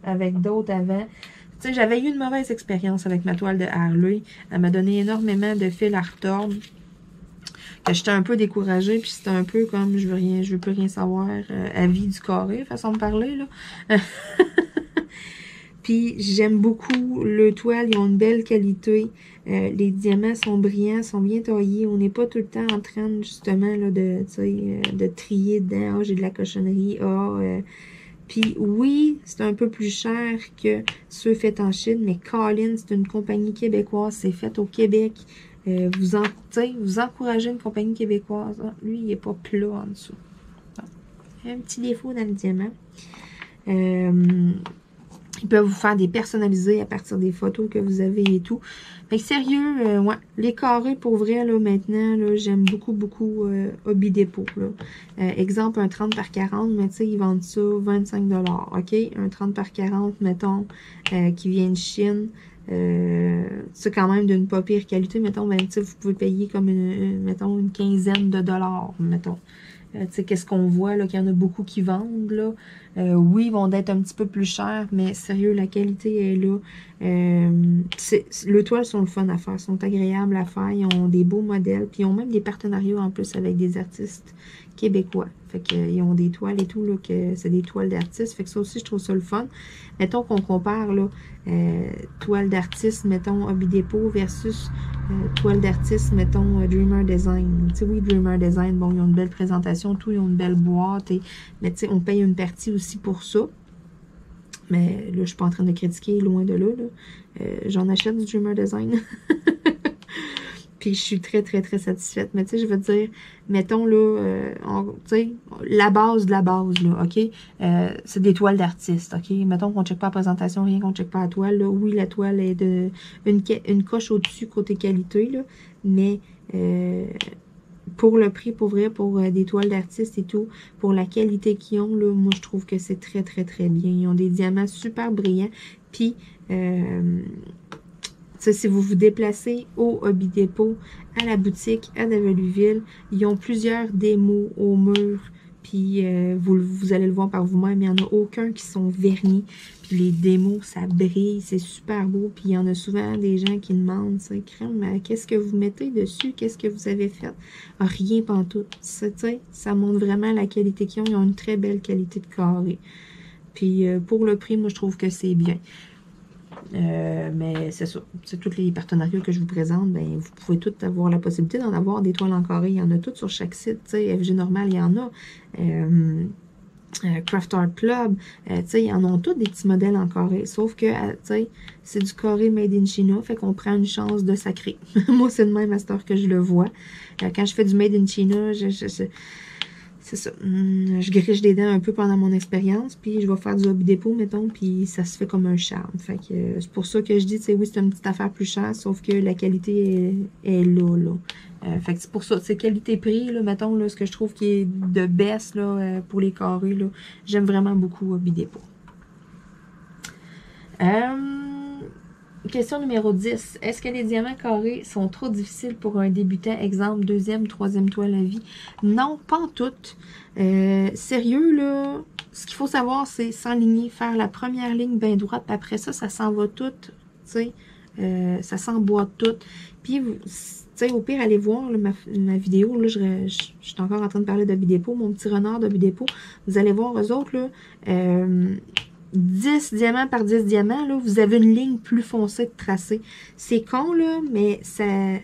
avec d'autres avant. Tu sais, j'avais eu une mauvaise expérience avec ma toile de Harley. Elle m'a donné énormément de fil à retordre. Que j'étais un peu découragée, puis c'était un peu comme, je veux plus rien savoir, avis du carré, façon de parler, là. Puis j'aime beaucoup le toile, ils ont une belle qualité. Les diamants sont brillants, sont bien taillés. On n'est pas tout le temps en train justement là, de trier dedans. Ah, j'ai de la cochonnerie. Puis oui, c'est un peu plus cher que ceux faits en Chine, mais Colin, c'est une compagnie québécoise, c'est fait au Québec. Vous encouragez une compagnie québécoise. Ah, lui, il n'est pas plat en dessous. Bon. Un petit défaut dans le diamant. Ils peuvent vous faire des personnalisés à partir des photos que vous avez et tout. Fait que sérieux, ouais, les carrés, pour vrai, là, maintenant, là, j'aime beaucoup, beaucoup Hobby Depot, là. Exemple, un 30 par 40, mais tu sais, ils vendent ça 25 $, OK? Un 30 par 40, mettons, qui vient de Chine. C'est quand même d'une pas pire qualité, mettons, ben, tu sais, vous pouvez payer comme mettons, une quinzaine de dollars, mettons. Tu sais, qu'est-ce qu'on voit, là, qu'il y en a beaucoup qui vendent, là. Oui, ils vont être un petit peu plus chers, mais sérieux, la qualité est là. Les toiles sont le fun à faire, sont agréables à faire, ils ont des beaux modèles, puis ils ont même des partenariats en plus avec des artistes québécois. Fait qu'ils ont des toiles et tout, là, que c'est des toiles d'artistes. Fait que ça aussi, je trouve ça le fun. Mettons qu'on compare, là, toile d'artiste, mettons, Hobby Depot versus toile d'artiste, mettons, Dreamer Design. Tu sais, oui, Dreamer Design, bon, ils ont une belle présentation, tout, ils ont une belle boîte, mais tu sais, on paye une partie aussi pour ça. Mais là, je suis pas en train de critiquer, loin de là. J'en achète du Dreamer Design. Puis je suis très, très, très satisfaite. Mais tu sais, je veux dire, mettons là, tu sais, la base de la base, là, OK? C'est des toiles d'artistes, OK? Mettons qu'on ne check pas la présentation, rien qu'on ne check pas la toile, là. Oui, la toile est de une coche au-dessus côté qualité, là. Mais pour le prix, pour vrai, pour des toiles d'artistes et tout, pour la qualité qu'ils ont, là, moi, je trouve que c'est très, très, très bien. Ils ont des diamants super brillants. Puis, si vous vous déplacez au Hobby Depot, à la boutique, à Davelueville, ils ont plusieurs démos au mur. Puis, vous allez le voir par vous-même, il n'y en a aucun qui sont vernis. Puis, les démos, ça brille, c'est super beau. Puis, il y en a souvent des gens qui demandent, c'est crème, qu'est-ce que vous mettez dessus? Qu'est-ce que vous avez fait? Rien pantoute. Ça montre vraiment la qualité qu'ils ont. Ils ont une très belle qualité de carré. Puis, pour le prix, moi, je trouve que c'est bien. Mais c'est ça. C'est tous les partenariats que je vous présente. Ben, vous pouvez tous avoir la possibilité d'en avoir des toiles en carré. Il y en a toutes sur chaque site. FG Normal, il y en a. Craft Art Club. Ils en ont tous des petits modèles en carré. Sauf que, c'est du carré made in China. Fait qu'on prend une chance de sacrer. Moi, c'est de même à cette heure que je le vois. Quand je fais du made in China, c'est ça. Je griche des dents un peu pendant mon expérience, puis je vais faire du hobby dépôt, mettons, puis ça se fait comme un charme. Fait que c'est pour ça que je dis, tu sais, oui, c'est une petite affaire plus chère, sauf que la qualité est là, là. Fait que c'est pour ça, c'est qualité-prix, là, mettons, là, ce que je trouve qui est de baisse, là, pour les carrés, là. J'aime vraiment beaucoup hobby dépôt. Question numéro 10. Est-ce que les diamants carrés sont trop difficiles pour un débutant? Exemple, deuxième, troisième toile à vie. Non, pas en toutes. Sérieux, là, ce qu'il faut savoir, c'est s'enligner, faire la première ligne bien droite, puis après ça, ça s'en va tout, tu sais, ça s'emboîte tout. Puis, tu sais, au pire, allez voir là, ma vidéo, là, je suis encore en train de parler de Bidépôt, mon petit renard de Bidépôt. Vous allez voir, eux autres, là, 10 diamants par 10 diamants, là, vous avez une ligne plus foncée de tracé. C'est con, là, mais c'est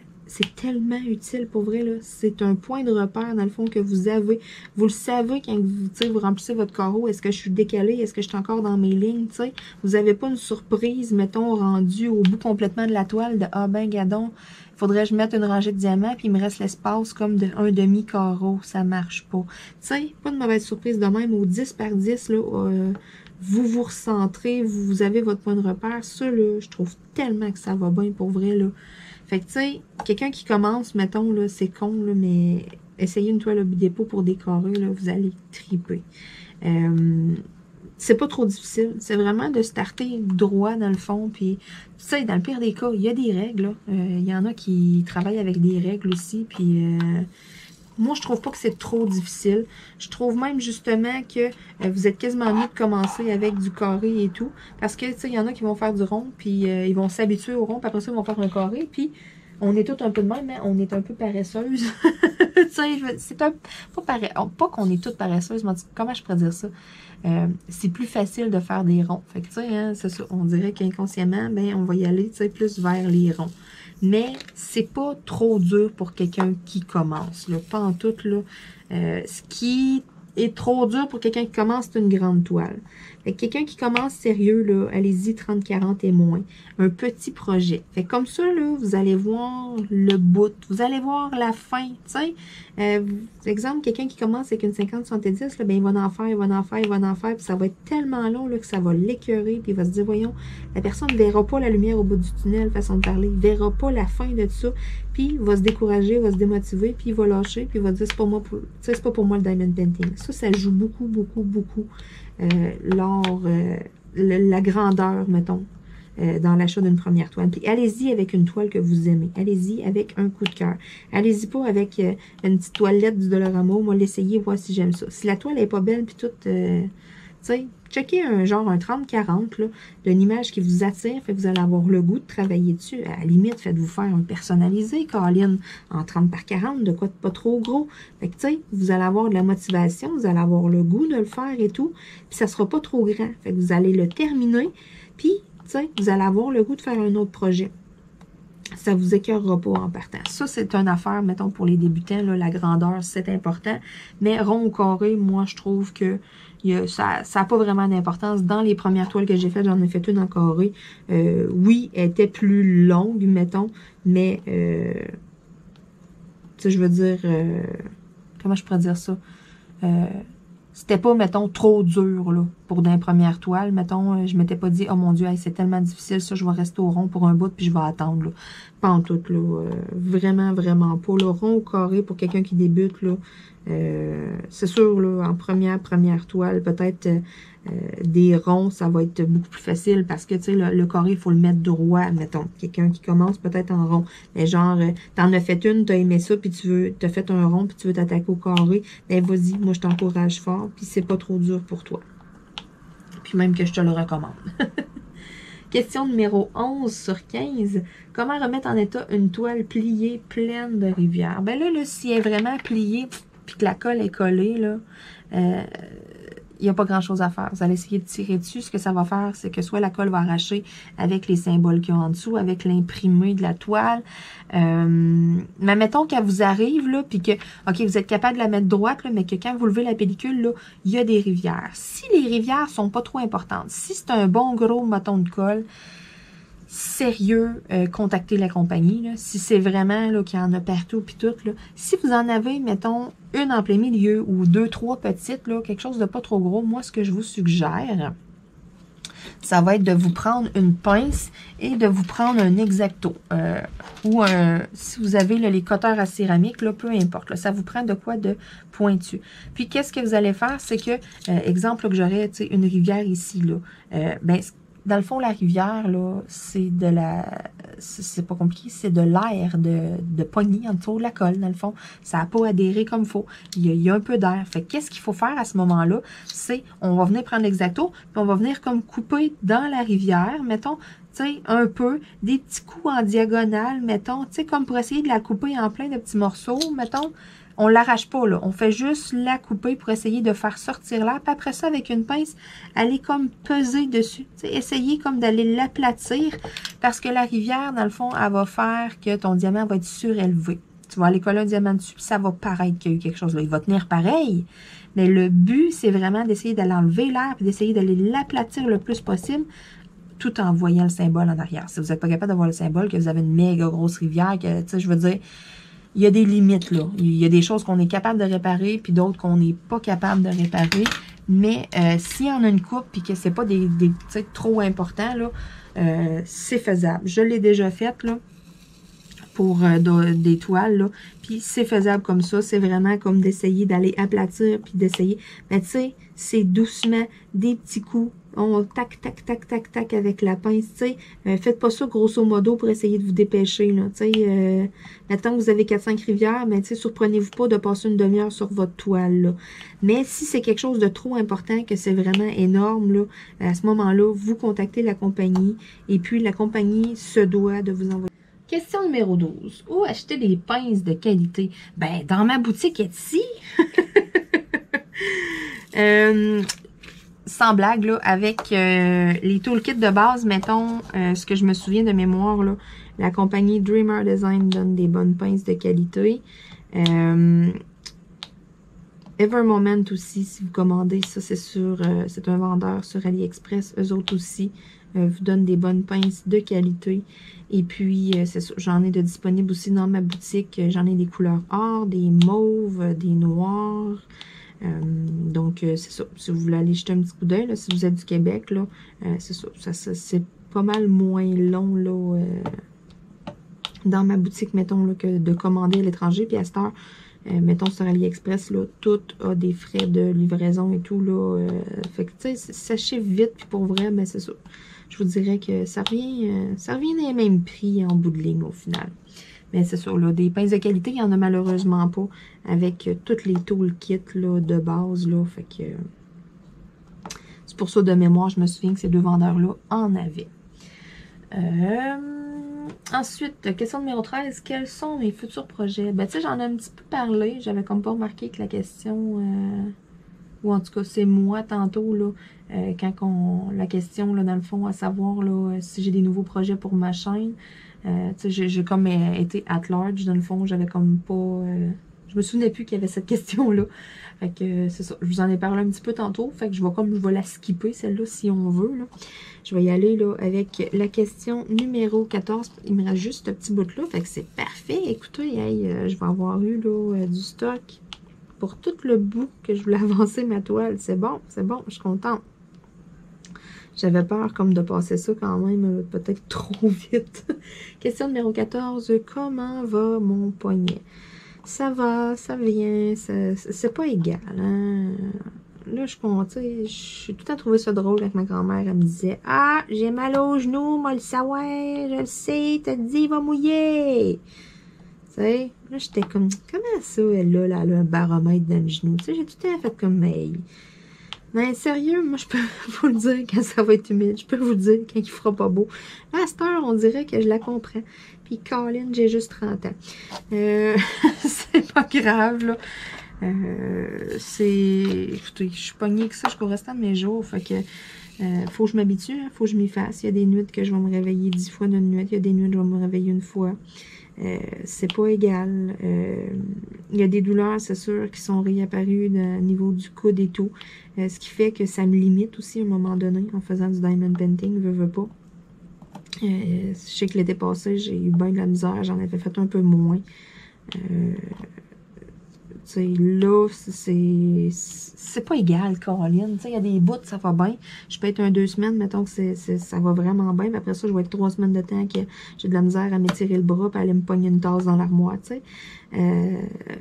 tellement utile pour vrai, là. C'est un point de repère, dans le fond, que vous avez. Vous le savez quand vous remplissez votre carreau. Est-ce que je suis décalée? Est-ce que je suis encore dans mes lignes? T'sais? Vous n'avez pas une surprise, mettons, rendue au bout complètement de la toile de « Ah ben, gadon, il faudrait que je mette une rangée de diamants, puis il me reste l'espace comme un demi-carreau. » Ça marche pas. Tu sais, pas de mauvaise surprise de même. Au 10 par 10, là, vous vous recentrez, vous avez votre point de repère. Ça, là, je trouve tellement que ça va bien pour vrai, là. Fait que, tu sais, quelqu'un qui commence, mettons, là, c'est con, là, mais essayez une toile hobby dépôt pour décorer, là, vous allez triper. C'est pas trop difficile. C'est vraiment de starter droit, dans le fond, puis, tu sais, dans le pire des cas, il y a des règles, là. Il y en a qui travaillent avec des règles aussi, puis... moi, je trouve pas que c'est trop difficile. Je trouve même justement que vous êtes quasiment mieux de commencer avec du carré et tout. Parce que, tu sais, il y en a qui vont faire du rond, puis ils vont s'habituer au rond, puis après ça, ils vont faire un carré, puis on est tous un peu de même, mais on est un peu paresseuse. Tu sais, c'est un... Pas qu'on est toutes paresseuses, mais comment je pourrais dire ça? C'est plus facile de faire des ronds. Fait que, tu sais, hein, c'est ça. On dirait qu'inconsciemment, ben, on va y aller, tu sais, plus vers les ronds. Mais c'est pas trop dur pour quelqu'un qui commence, là, pas en tout, là. Ce qui est trop dur pour quelqu'un qui commence, c'est une grande toile. Fait que quelqu'un qui commence sérieux, là, allez-y 30, 40 et moins. Un petit projet. Fait que comme ça, là, vous allez voir le bout. Vous allez voir la fin, tu sais. Exemple, quelqu'un qui commence avec une 50-70, là, ben, il va en faire, il va en faire, il va en faire, puis ça va être tellement long, là, que ça va l'écœurer, puis il va se dire, voyons, la personne ne verra pas la lumière au bout du tunnel, façon de parler, il ne verra pas la fin de tout ça, puis il va se décourager, il va se démotiver, puis il va lâcher, puis il va dire, c'est pas moi, c'est pas pour moi le diamond painting. Ça joue beaucoup, beaucoup, beaucoup la grandeur, mettons, dans l'achat d'une première toile. Puis allez-y avec une toile que vous aimez. Allez-y avec un coup de cœur. Allez-y pas avec une petite toilette du Dollarama. Moi, l'essayer, voir si j'aime ça. Si la toile est pas belle, puis toute... tu sais, checkez un 30-40, là, d'une image qui vous attire, fait que vous allez avoir le goût de travailler dessus. À la limite, faites-vous faire un personnalisé, Caroline, en 30 par 40, de quoi de pas trop gros. Fait que, tu sais, vous allez avoir de la motivation, vous allez avoir le goût de le faire et tout, puis ça sera pas trop grand. Fait que vous allez le terminer, puis, tu sais, vous allez avoir le goût de faire un autre projet. Ça vous écœurera pas en partant. Ça, c'est une affaire, mettons, pour les débutants, là, la grandeur, c'est important. Mais rond ou carré, moi, je trouve que ça n'a pas vraiment d'importance. Dans les premières toiles que j'ai faites, j'en ai fait une en carré. Oui, elle était plus longue, mettons, mais, tu sais, je veux dire, comment je pourrais dire ça? C'était pas, mettons, trop dur, là, pour d'une première toile. Mettons, je m'étais pas dit, oh mon Dieu, hey, c'est tellement difficile, ça, je vais rester au rond pour un bout, puis je vais attendre, là. Pas en tout, là. Vraiment, vraiment pas. Le rond ou carré, pour quelqu'un qui débute, là, c'est sûr, là, en première toile, peut-être des ronds, ça va être beaucoup plus facile parce que, tu sais, le carré, il faut le mettre droit, mettons. Quelqu'un qui commence peut-être en rond. Mais genre, t'en as fait une, t'as aimé ça, puis t'as fait un rond, puis tu veux t'attaquer au carré, ben vas-y, moi je t'encourage fort, puis c'est pas trop dur pour toi. Puis même que je te le recommande. Question numéro 11 sur 15. Comment remettre en état une toile pliée pleine de rivières? Ben là, si elle est vraiment pliée, puis que la colle est collée, là, il n'y a pas grand-chose à faire. Vous allez essayer de tirer dessus. Ce que ça va faire, c'est que soit la colle va arracher avec les symboles qu'il y a en dessous, avec l'imprimé de la toile. Mais mettons qu'elle vous arrive, là, puis que, OK, vous êtes capable de la mettre droite, là, mais que quand vous levez la pellicule, là, il y a des rivières. Si les rivières sont pas trop importantes, si c'est un bon gros bâton de colle, sérieux, contactez la compagnie. Là. Si c'est vraiment là qu'il y en a partout puis tout, là. Si vous en avez, mettons, une en plein milieu ou 2, 3 petites, là, quelque chose de pas trop gros, moi, ce que je vous suggère, ça va être de vous prendre une pince et de vous prendre un X-Acto. Ou si vous avez là, les cutters à céramique, là, peu importe. Là, ça vous prend de quoi de pointu. Puis, qu'est-ce que vous allez faire? C'est que, exemple, là, que j'aurais une rivière ici. Là, ben, dans le fond, la rivière, là, c'est de la... C'est pas compliqué, c'est de l'air de poignée en dessous de la colle, dans le fond. Ça n'a pas adhéré comme il faut. Il y a un peu d'air. Fait qu'est-ce qu'il faut faire à ce moment-là? C'est, on va venir prendre l'X-Acto, puis on va venir comme couper dans la rivière, mettons, tu sais, un peu, des petits coups en diagonale, mettons, tu sais, comme pour essayer de la couper en plein de petits morceaux, mettons. On l'arrache pas, là. On fait juste la couper pour essayer de faire sortir l'air. Puis après ça, avec une pince, aller comme peser dessus. T'sais, essayer comme d'aller l'aplatir. Parce que la rivière, dans le fond, elle va faire que ton diamant va être surélevé. Tu vas aller coller un diamant dessus, puis ça va paraître qu'il y a eu quelque chose là. Il va tenir pareil. Mais le but, c'est vraiment d'essayer d'aller enlever l'air, puis d'essayer d'aller l'aplatir le plus possible, tout en voyant le symbole en arrière. Si vous n'êtes pas capable de voir le symbole, que vous avez une méga grosse rivière, que, tu sais, je veux dire... Il y a des limites, là. Il y a des choses qu'on est capable de réparer, puis d'autres qu'on n'est pas capable de réparer. Mais s'il y en a une coupe, puis que c'est pas des trop importants, là, c'est faisable. Je l'ai déjà fait, là, pour des toiles, là. Puis c'est faisable comme ça. C'est vraiment comme d'essayer d'aller aplatir, puis d'essayer. Mais tu sais, c'est doucement, des petits coups. On tac, tac, tac, tac, tac avec la pince, tu sais. Faites pas ça grosso modo pour essayer de vous dépêcher, là, tu sais. Maintenant que vous avez 4-5 rivières, mais tu sais, surprenez-vous pas de passer une demi-heure sur votre toile, là. Mais si c'est quelque chose de trop important, que c'est vraiment énorme, là, à ce moment-là, vous contactez la compagnie et puis la compagnie se doit de vous envoyer. Question numéro 12. Où acheter des pinces de qualité? Ben, dans ma boutique Etsy. Sans blague, là, avec les toolkits de base, mettons, ce que je me souviens de mémoire, là, la compagnie Dreamer Design donne des bonnes pinces de qualité. Evermoment aussi, si vous commandez, ça c'est sur, c'est un vendeur sur AliExpress, eux autres aussi vous donnent des bonnes pinces de qualité. Et puis, c'est ça, j'en ai de disponibles aussi dans ma boutique. J'en ai des couleurs or, des mauves, des noirs. Donc, c'est ça. Si vous voulez aller jeter un petit coup d'œil, si vous êtes du Québec, là, c'est ça. C'est pas mal moins long, là, dans ma boutique, mettons, là, que de commander à l'étranger. Puis à cette heure, mettons sur AliExpress, là, tout a des frais de livraison et tout, là. Fait que, tu sais, ça chiffre vite, puis pour vrai, ben, c'est ça. Je vous dirais que ça revient des mêmes prix en bout de ligne, au final. Mais c'est sûr, là, des pinces de qualité, il n'y en a malheureusement pas avec toutes les toolkits là, de base. Là, fait que c'est pour ça, de mémoire, je me souviens que ces deux vendeurs-là en avaient. Ensuite, question numéro 13. Quels sont mes futurs projets? Ben, tu sais, j'en ai un petit peu parlé. J'avais comme pas remarqué que la question... ou en tout cas, c'est moi tantôt, là, quand la question, là, dans le fond, à savoir là, si j'ai des nouveaux projets pour ma chaîne. J'ai comme été at large, dans le fond, j'avais comme pas... je me souvenais plus qu'il y avait cette question-là. Fait que c'est ça, je vous en ai parlé un petit peu tantôt, fait que je vais la skipper, celle-là, si on veut, là. Je vais y aller, là, avec la question numéro 14. Il me reste juste ce petit bout-là, fait que c'est parfait. Écoutez, hey, je vais avoir eu, là, du stock pour tout le bout que je voulais avancer ma toile. C'est bon, je suis contente. J'avais peur comme de passer ça quand même peut-être trop vite. Question numéro 14. Comment va mon poignet? Ça va, ça vient, c'est pas égal. Hein? Là, je suis tout le temps trouvé ça drôle avec ma grand-mère. Elle me disait, « Ah, j'ai mal au genou, moi le savoir, je le sais, t'as dit, il va mouiller. » Tu sais, là, j'étais comme, comment ça, elle a un baromètre dans le genou? Tu sais, j'ai tout le temps fait comme, mais... Mais sérieux, moi, je peux vous le dire quand ça va être humide. Je peux vous le dire quand il fera pas beau. À cette heure, on dirait que je la comprends. Puis, Colin, j'ai juste 30 ans. C'est pas grave, là. Écoutez, je suis pognée que ça jusqu'au restant de mes jours. Fait que, faut que je m'habitue, hein, faut que je m'y fasse. Il y a des nuits que je vais me réveiller 10 fois d'une nuit. Il y a des nuits que je vais me réveiller une fois. C'est pas égal. Il y a des douleurs, c'est sûr, qui sont réapparues au niveau du coude et tout. Ce qui fait que ça me limite aussi à un moment donné en faisant du diamond painting, veux pas. Je sais que l'été passé, j'ai eu bien de la misère. J'en avais fait un peu moins. Là, c'est pas égal, Caroline. Il y a des bouts, ça va bien. Je peux être 2 semaines, mettons que ça va vraiment bien. Mais après ça, je vais être 3 semaines de temps que j'ai de la misère à m'étirer le bras et aller me pogner une tasse dans l'armoire.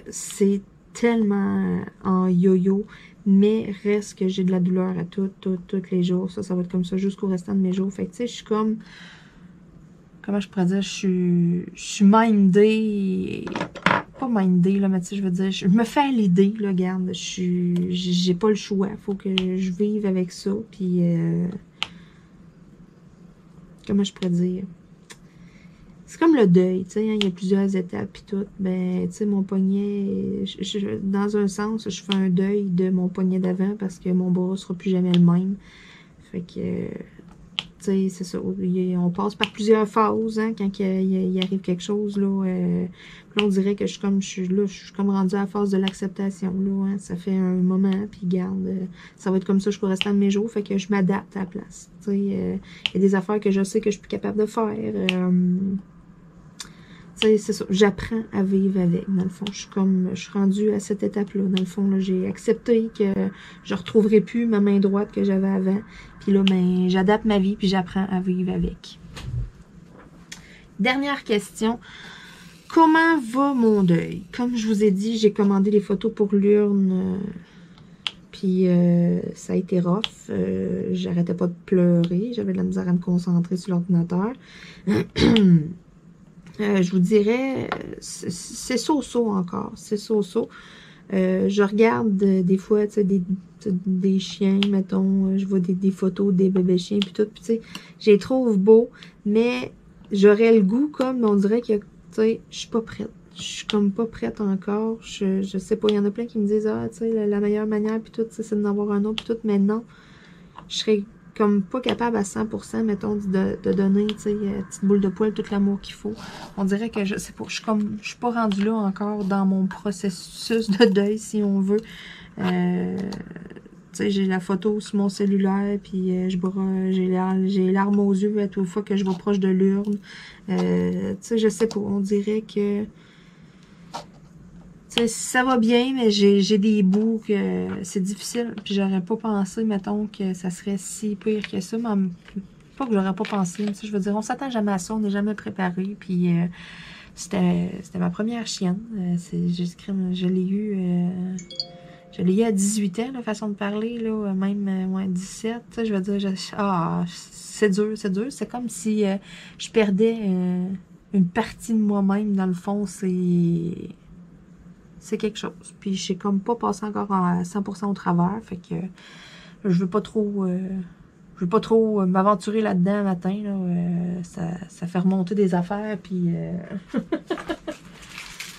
C'est tellement en yo-yo. Mais reste que j'ai de la douleur à tous les jours. Ça va être comme ça jusqu'au restant de mes jours. Fait que, tu sais, je suis comme... Comment je pourrais dire? Je suis mindée... Pas mindée, là, mais tu sais, je veux dire... Je me fais à l'idée, là, regarde. J'ai pas le choix. Faut que je vive avec ça. Puis... comment je pourrais dire? C'est comme le deuil, tu sais, hein, il y a plusieurs étapes puis tout. Ben, tu sais, mon poignet, dans un sens, je fais un deuil de mon poignet d'avant parce que mon bras sera plus jamais le même. Fait que, tu sais, c'est ça. On passe par plusieurs phases, hein, quand il arrive quelque chose, là. Là, on dirait que je suis comme rendue à la phase de l'acceptation, là. Hein, ça fait un moment, puis garde, ça va être comme ça jusqu'au restant de mes jours. Fait que je m'adapte à la place. Tu sais, il y a des affaires que je sais que je suis plus capable de faire. C'est ça, j'apprends à vivre avec, dans le fond. Je suis rendue à cette étape-là. Dans le fond, j'ai accepté que je ne retrouverai plus ma main droite que j'avais avant. Puis là, ben, j'adapte ma vie, puis j'apprends à vivre avec. Dernière question. Comment va mon deuil? Comme je vous ai dit, j'ai commandé les photos pour l'urne. Puis ça a été rough. J'arrêtais pas de pleurer. J'avais de la misère à me concentrer sur l'ordinateur. Je vous dirais, c'est so-so encore. C'est so-so. Je regarde des fois, tu sais, des chiens, mettons. Je vois des photos des bébés chiens, puis tout. Puis, tu sais, je les trouve beaux, mais j'aurais le goût, comme, on dirait que, tu sais, je suis pas prête. Je suis comme pas prête encore. Je sais pas, il y en a plein qui me disent, ah, tu sais, la meilleure manière, puis tout, c'est d'en avoir un autre, puis tout. Mais non, je serais comme pas capable à 100%, mettons, de donner, tu sais, petite boule de poil, tout l'amour qu'il faut. On dirait que je sais pas, je suis pas rendue là encore dans mon processus de deuil, si on veut. Tu sais, j'ai la photo sur mon cellulaire, puis j'ai les larmes aux yeux à toute fois que je vais proche de l'urne. Tu sais, je sais pas, on dirait que... Ça va bien, mais j'ai des bouts que c'est difficile. Puis j'aurais pas pensé, mettons, que ça serait si pire que ça. Mais pas que j'aurais pas pensé. Je veux dire, on s'attend jamais à ça, on n'est jamais préparé. Puis c'était ma première chienne. Je l'ai eu à 18 ans, la façon de parler, là, même 17. Je veux dire, c'est dur, c'est dur. C'est comme si je perdais une partie de moi-même, dans le fond. C'est quelque chose. Puis je sais comme pas passer encore à 100% au travers. Fait que je veux pas trop m'aventurer là-dedans un matin. Là, ça fait remonter des affaires. Puis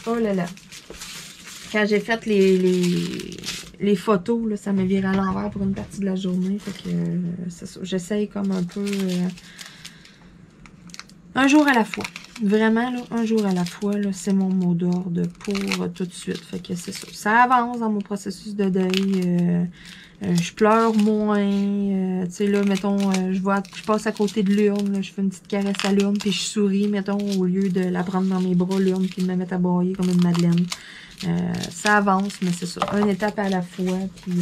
oh là là. Quand j'ai fait les photos, là, ça me virait à l'envers pour une partie de la journée. Fait que c'est ça. J'essaye comme un peu un jour à la fois. Vraiment, là, un jour à la fois, là, c'est mon mot d'ordre pour tout de suite. Fait que c'est ça. Ça avance dans mon processus de deuil. Je pleure moins. Tu sais, là, mettons, je passe à côté de l'urne. Je fais une petite caresse à l'urne, puis je souris, mettons, au lieu de la prendre dans mes bras, l'urne, puis de me mettre à broyer comme une madeleine. Ça avance, mais c'est ça. Une étape à la fois. Puis,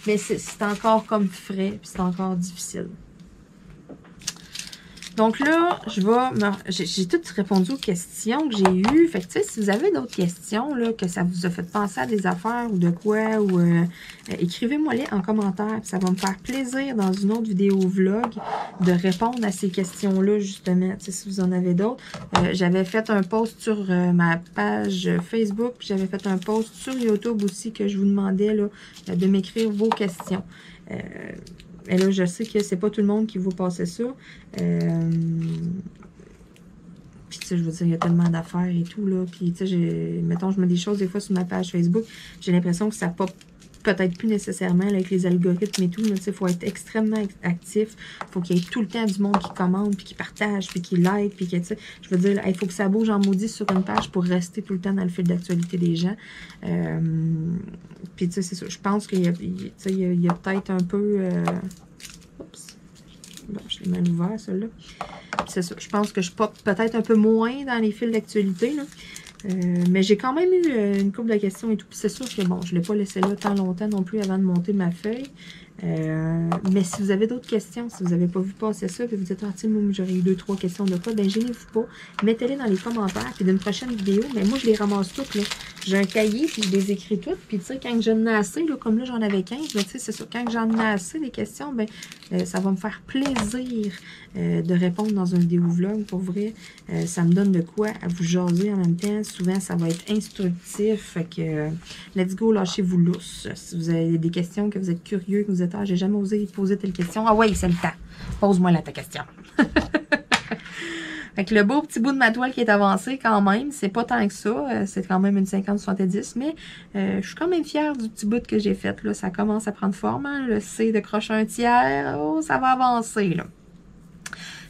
mais c'est encore comme frais, puis c'est encore difficile. Donc là, j'ai tout répondu aux questions que j'ai eues. Fait que, tu sais, si vous avez d'autres questions, là, que ça vous a fait penser à des affaires ou de quoi, ou écrivez-moi-les en commentaire. Ça va me faire plaisir dans une autre vidéo vlog de répondre à ces questions-là, justement. Tu sais, si vous en avez d'autres. J'avais fait un post sur ma page Facebook, puis j'avais fait un post sur YouTube aussi que je vous demandais là, de m'écrire vos questions. Et là, je sais que c'est pas tout le monde qui vous passer ça. Puis, tu sais, je veux dire, il y a tellement d'affaires et tout, là. Puis, tu sais, mettons, je mets des choses des fois sur ma page Facebook. J'ai l'impression que ça n'a pas peut-être plus nécessairement là, avec les algorithmes et tout. Tu sais, il faut être extrêmement actif. Il faut qu'il y ait tout le temps du monde qui commente, puis qui partage, puis qui like, puis qui, tu sais, je veux dire, il faut que ça bouge en maudit sur une page pour rester tout le temps dans le fil d'actualité des gens. Puis, tu sais, c'est ça. Je pense qu'il y a peut-être un peu... Oups. Bon, je Je l'ai mal ouvert, celle-là. C'est ça. Je pense que je porte peut-être un peu moins dans les fils d'actualité, là. Mais j'ai quand même eu une couple de questions et tout. Puis c'est sûr que, bon, je ne l'ai pas laissé là tant longtemps non plus avant de monter ma feuille. Mais si vous avez d'autres questions, si vous n'avez pas vu passer ça, puis vous êtes parti, moi j'aurais eu 2-3 questions de quoi, ben gênez-vous pas. Mettez-les dans les commentaires, puis d'une prochaine vidéo, mais moi je les ramasse toutes, là. J'ai un cahier, puis je les écris toutes, puis tu sais, quand j'en ai assez, là, comme là j'en avais 15, ben tu sais, c'est sûr, quand j'en ai assez des questions, ben ça va me faire plaisir de répondre dans une vidéo vlog, pour vrai. Ça me donne de quoi à vous jaser en même temps. Souvent, ça va être instructif, fait que let's go, lâchez-vous lousse. Si vous avez des questions, que vous êtes curieux, que vous êtes, ah, j'ai jamais osé poser telle question. Ah ouais, c'est le temps. Pose-moi là ta question. Fait que le beau petit bout de ma toile qui est avancé quand même, c'est pas tant que ça, c'est quand même une 50-70, mais je suis quand même fière du petit bout que j'ai fait, là. Ça commence à prendre forme, hein? Le C de croche un tiers, oh, ça va avancer, là.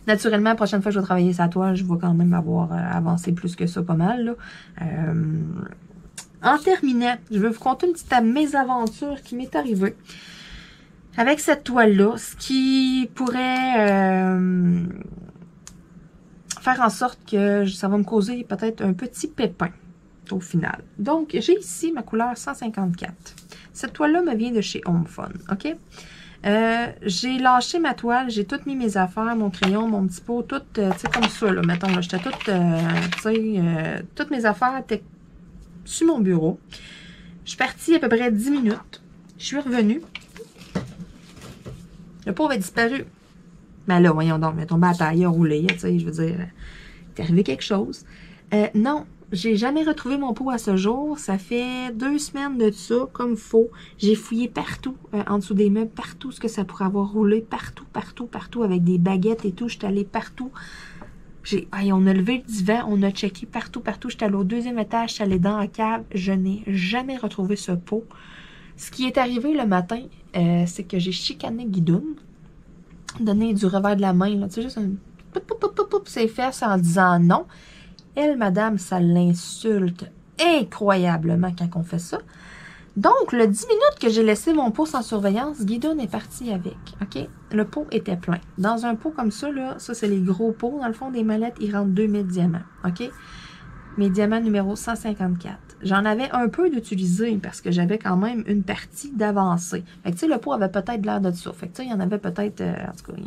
Naturellement, la prochaine fois que je vais travailler sa toile, je vais quand même avoir avancé plus que ça, pas mal, là. En terminant, je vais vous conter une petite mésaventure qui m'est arrivée avec cette toile-là, ce qui pourrait faire en sorte que ça va me causer peut-être un petit pépin au final. Donc, j'ai ici ma couleur 154. Cette toile-là me vient de chez Home Fun, OK? J'ai lâché ma toile, j'ai tout mis mes affaires, mon crayon, mon petit pot, tout, tu sais, comme ça, là, mettons, là, j'étais toute, tu sais, toutes mes affaires étaient sur mon bureau. Je suis partie à peu près 10 minutes. Je suis revenue. Le pot avait disparu. Mais là, voyons donc, il est tombé à taille, il a roulé, tu sais, je veux dire, il est arrivé quelque chose. Non, j'ai jamais retrouvé mon pot à ce jour. Ça fait 2 semaines de ça, comme faux. J'ai fouillé partout, en dessous des meubles, partout ce que ça pourrait avoir roulé, partout, partout, partout, avec des baguettes et tout. J'étais allée partout. On a levé le divan, on a checké partout, partout. J'étais allée au 2e étage, j'étais allée dans la cave. Je n'ai jamais retrouvé ce pot. Ce qui est arrivé le matin, c'est que j'ai chicané Guidoune, donné du revers de la main, tu sais, juste un poup, ses fesses en disant non. Elle, madame, ça l'insulte incroyablement quand on fait ça. Donc, le 10 minutes que j'ai laissé mon pot sans surveillance, Guidoune est parti avec, OK? Le pot était plein. Dans un pot comme ça, là, ça, c'est les gros pots. Dans le fond des mallettes, il rentre 2000 diamants, OK? Mes diamants numéro 154. J'en avais un peu d'utilisé parce que j'avais quand même une partie d'avancée. Fait que, tu sais, le pot avait peut-être l'air de ça. Fait que, tu sais, il y en avait peut-être, en tout cas,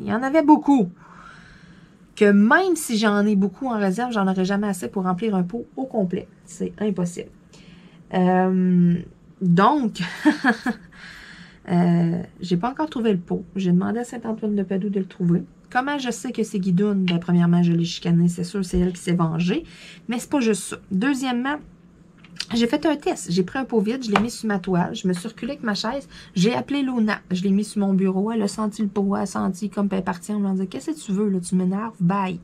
il y en avait beaucoup. Que même si j'en ai beaucoup en réserve, j'en aurais jamais assez pour remplir un pot au complet. C'est impossible. Donc, j'ai pas encore trouvé le pot. J'ai demandé à Saint-Antoine-de-Padoue de le trouver. Comment je sais que c'est Guidoune? Ben, premièrement, je l'ai chicanée, c'est sûr, c'est elle qui s'est vengée. Mais c'est pas juste ça. Deuxièmement, j'ai fait un test. J'ai pris un pot vide, je l'ai mis sur ma toile, je me suis reculée avec ma chaise, j'ai appelé Luna, je l'ai mis sur mon bureau, elle a senti le pot, elle a senti comme elle est partie, on m'a dit « Qu'est-ce que tu veux, là? Tu m'énerves? Bye! »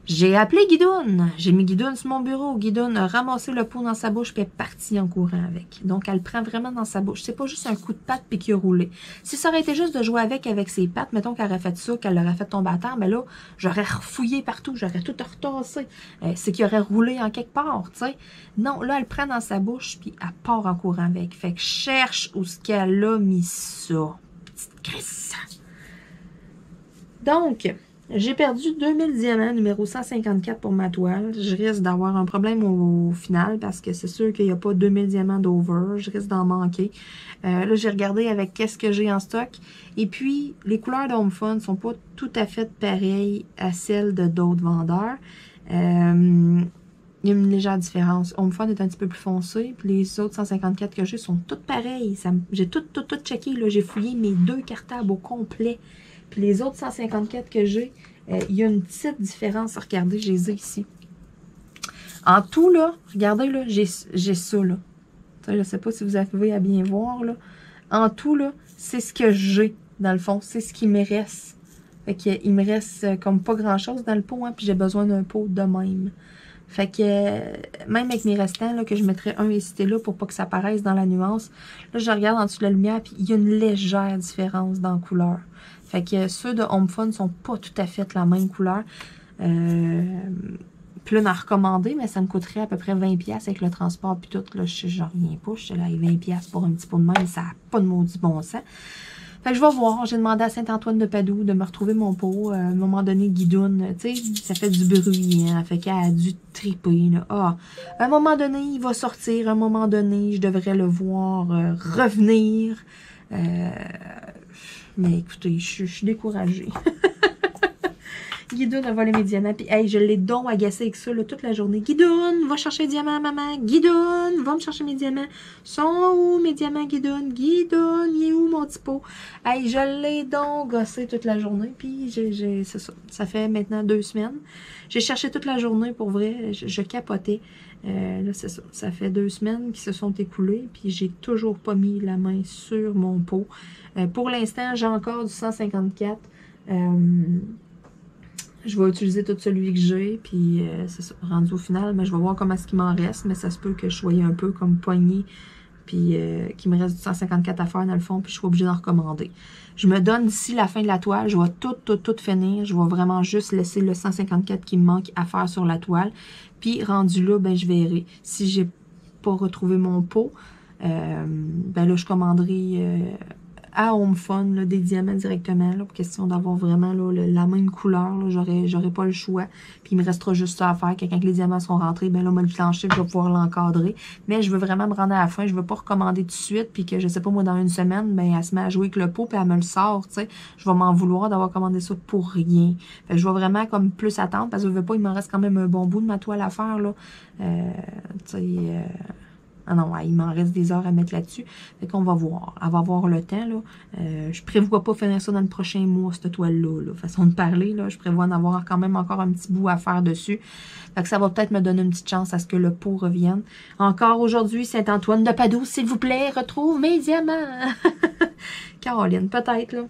J'ai appelé Guidoune. J'ai mis Guidoune sur mon bureau. Guidoune a ramassé le pot dans sa bouche puis est partie en courant avec. Donc, elle le prend vraiment dans sa bouche. C'est pas juste un coup de patte puis qu'il a roulé. Si ça aurait été juste de jouer avec ses pattes, mettons qu'elle aurait fait ça, qu'elle l'aurait fait tomber à terre, ben là, j'aurais refouillé partout, j'aurais tout retassé. C'est qu'il aurait roulé en quelque part, tu sais. Non, là, elle le prend dans sa bouche puis elle part en courant avec. Fait que cherche où ce qu'elle a mis ça. Petite crisse. Donc, j'ai perdu 2000 diamants, numéro 154 pour ma toile. Je risque d'avoir un problème au final parce que c'est sûr qu'il n'y a pas 2000 diamants d'over. Je risque d'en manquer. Là, j'ai regardé avec qu'est-ce que j'ai en stock. Et puis, les couleurs d'Home Fun ne sont pas tout à fait pareilles à celles de d'autres vendeurs. Il y a une légère différence. Home Fun est un petit peu plus foncé. Puis les autres 154 que j'ai sont toutes pareilles. J'ai tout checké. J'ai fouillé mes 2 cartables au complet. Puis les autres 154 que j'ai, il y a une petite différence. Regardez, je les ai ici. En tout, là, regardez, là, j'ai ça, là. Je ne sais pas si vous arrivez à bien voir, là. En tout, là, c'est ce que j'ai, dans le fond. C'est ce qui me reste. Fait qu'il me reste comme pas grand-chose dans le pot, hein, puis j'ai besoin d'un pot de même. Fait que, même avec mes restants, là, que je mettrais un ici là pour pas que ça apparaisse dans la nuance, là, je regarde en dessous de la lumière, puis il y a une légère différence dans la couleur. Fait que ceux de Home Fun sont pas tout à fait la même couleur. Puis là, on a recommandé, mais ça me coûterait à peu près 20$ avec le transport puis tout. Là, j'en reviens pas. Je suis là, 20$ pour un petit pot de même, ça n'a pas de maudit bon sens. Fait que je vais voir. J'ai demandé à Saint-Antoine-de-Padoue de me retrouver mon pot. À un moment donné, Guidoune, tu sais, ça fait du bruit, hein. Fait qu'elle a dû triper, là. Ah, à un moment donné, il va sortir. À un moment donné, je devrais le voir revenir. Mais écoutez, je suis découragée. Guidoune a volé mes diamants. Puis, hey, je l'ai donc agacé avec ça là, toute la journée. Guidoune, va chercher les diamants, maman. Guidoune, va me chercher mes diamants. Sont où mes diamants, Guidoune? Guidoune, il est où mon petit pot? Hey, je l'ai donc gossé toute la journée. Puis, c'est ça. Ça fait maintenant 2 semaines. J'ai cherché toute la journée pour vrai. Je capotais. Là, c'est ça. Ça fait 2 semaines qui se sont écoulées. Puis, j'ai toujours pas mis la main sur mon pot. Pour l'instant, j'ai encore du 154. Je vais utiliser tout celui que j'ai, puis c'est ça, rendu au final, mais je vais voir comment est-ce qu'il m'en reste, mais ça se peut que je sois un peu comme poignée, puis qu'il me reste du 154 à faire dans le fond, puis je suis obligée d'en recommander. Je me donne d'ici la fin de la toile, je vais tout finir, je vais vraiment juste laisser le 154 qui me manque à faire sur la toile, puis rendu là, ben je verrai. Si j'ai pas retrouvé mon pot, ben là je commanderai... à Home Fun, là, des diamants directement, là, pour question d'avoir vraiment là, la même couleur. J'aurais pas le choix. Puis il me restera juste ça à faire. Que quand les diamants sont rentrés, ben là, moi, le plancher, je vais pouvoir l'encadrer. Mais je veux vraiment me rendre à la fin. Je veux pas recommander tout de suite. Puis que, je sais pas, moi, dans 1 semaine, ben elle se met à jouer avec le pot, puis elle me le sort, tu sais. Je vais m'en vouloir d'avoir commandé ça pour rien. Fait que je vais vraiment comme plus attendre, parce que je veux pas, il m'en reste quand même un bon bout de ma toile à faire, là. Tu sais... Ah non, ouais, il m'en reste des heures à mettre là-dessus. Fait qu'on va voir. Elle va avoir le temps, là. Je prévois pas finir ça dans le prochain mois, cette toile-là. Là. Façon de parler, là. Je prévois en avoir quand même encore un petit bout à faire dessus. Fait que ça va peut-être me donner une petite chance à ce que le pot revienne. Encore aujourd'hui, Saint-Antoine-de-Padoue, s'il vous plaît, retrouve mes diamants. Caroline, peut-être, là.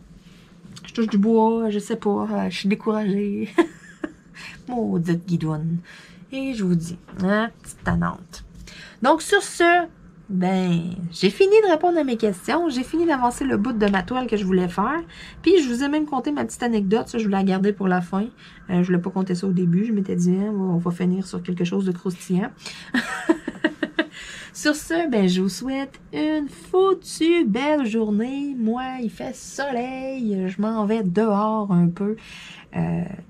Je touche du bois, je sais pas. Je suis découragée. Maudite Guidoune. Et je vous dis, hein, petite tannante. Donc, sur ce, ben, j'ai fini de répondre à mes questions. J'ai fini d'avancer le bout de ma toile que je voulais faire. Puis, je vous ai même conté ma petite anecdote. Ça, je voulais la garder pour la fin. Je ne voulais pas compter ça au début. Je m'étais dit, hein, on va finir sur quelque chose de croustillant. Sur ce, ben, je vous souhaite une foutue belle journée. Moi, il fait soleil. Je m'en vais dehors un peu.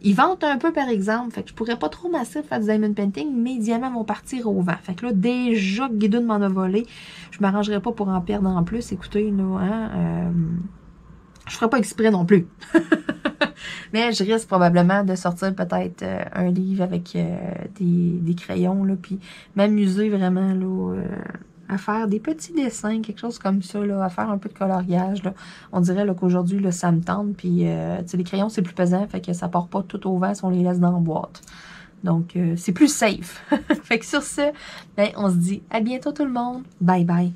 Il vente un peu, par exemple. Fait que je pourrais pas trop m'asseoir faire du diamond painting. Mes diamants vont partir au vent. Fait que là, déjà que Guidoune m'en a volé, je m'arrangerai pas pour en perdre en plus. Écoutez, là, hein, je ferai pas exprès non plus. Mais je risque probablement de sortir peut-être un livre avec des crayons, là, puis m'amuser vraiment, là, à faire des petits dessins, quelque chose comme ça, là, à faire un peu de coloriage, là. On dirait là qu'aujourd'hui, là, ça me tente, puis les crayons, c'est plus pesant, fait que ça part pas tout au vent si on les laisse dans la boîte. Donc, c'est plus safe. Fait que sur ce, ben, on se dit à bientôt tout le monde. Bye bye.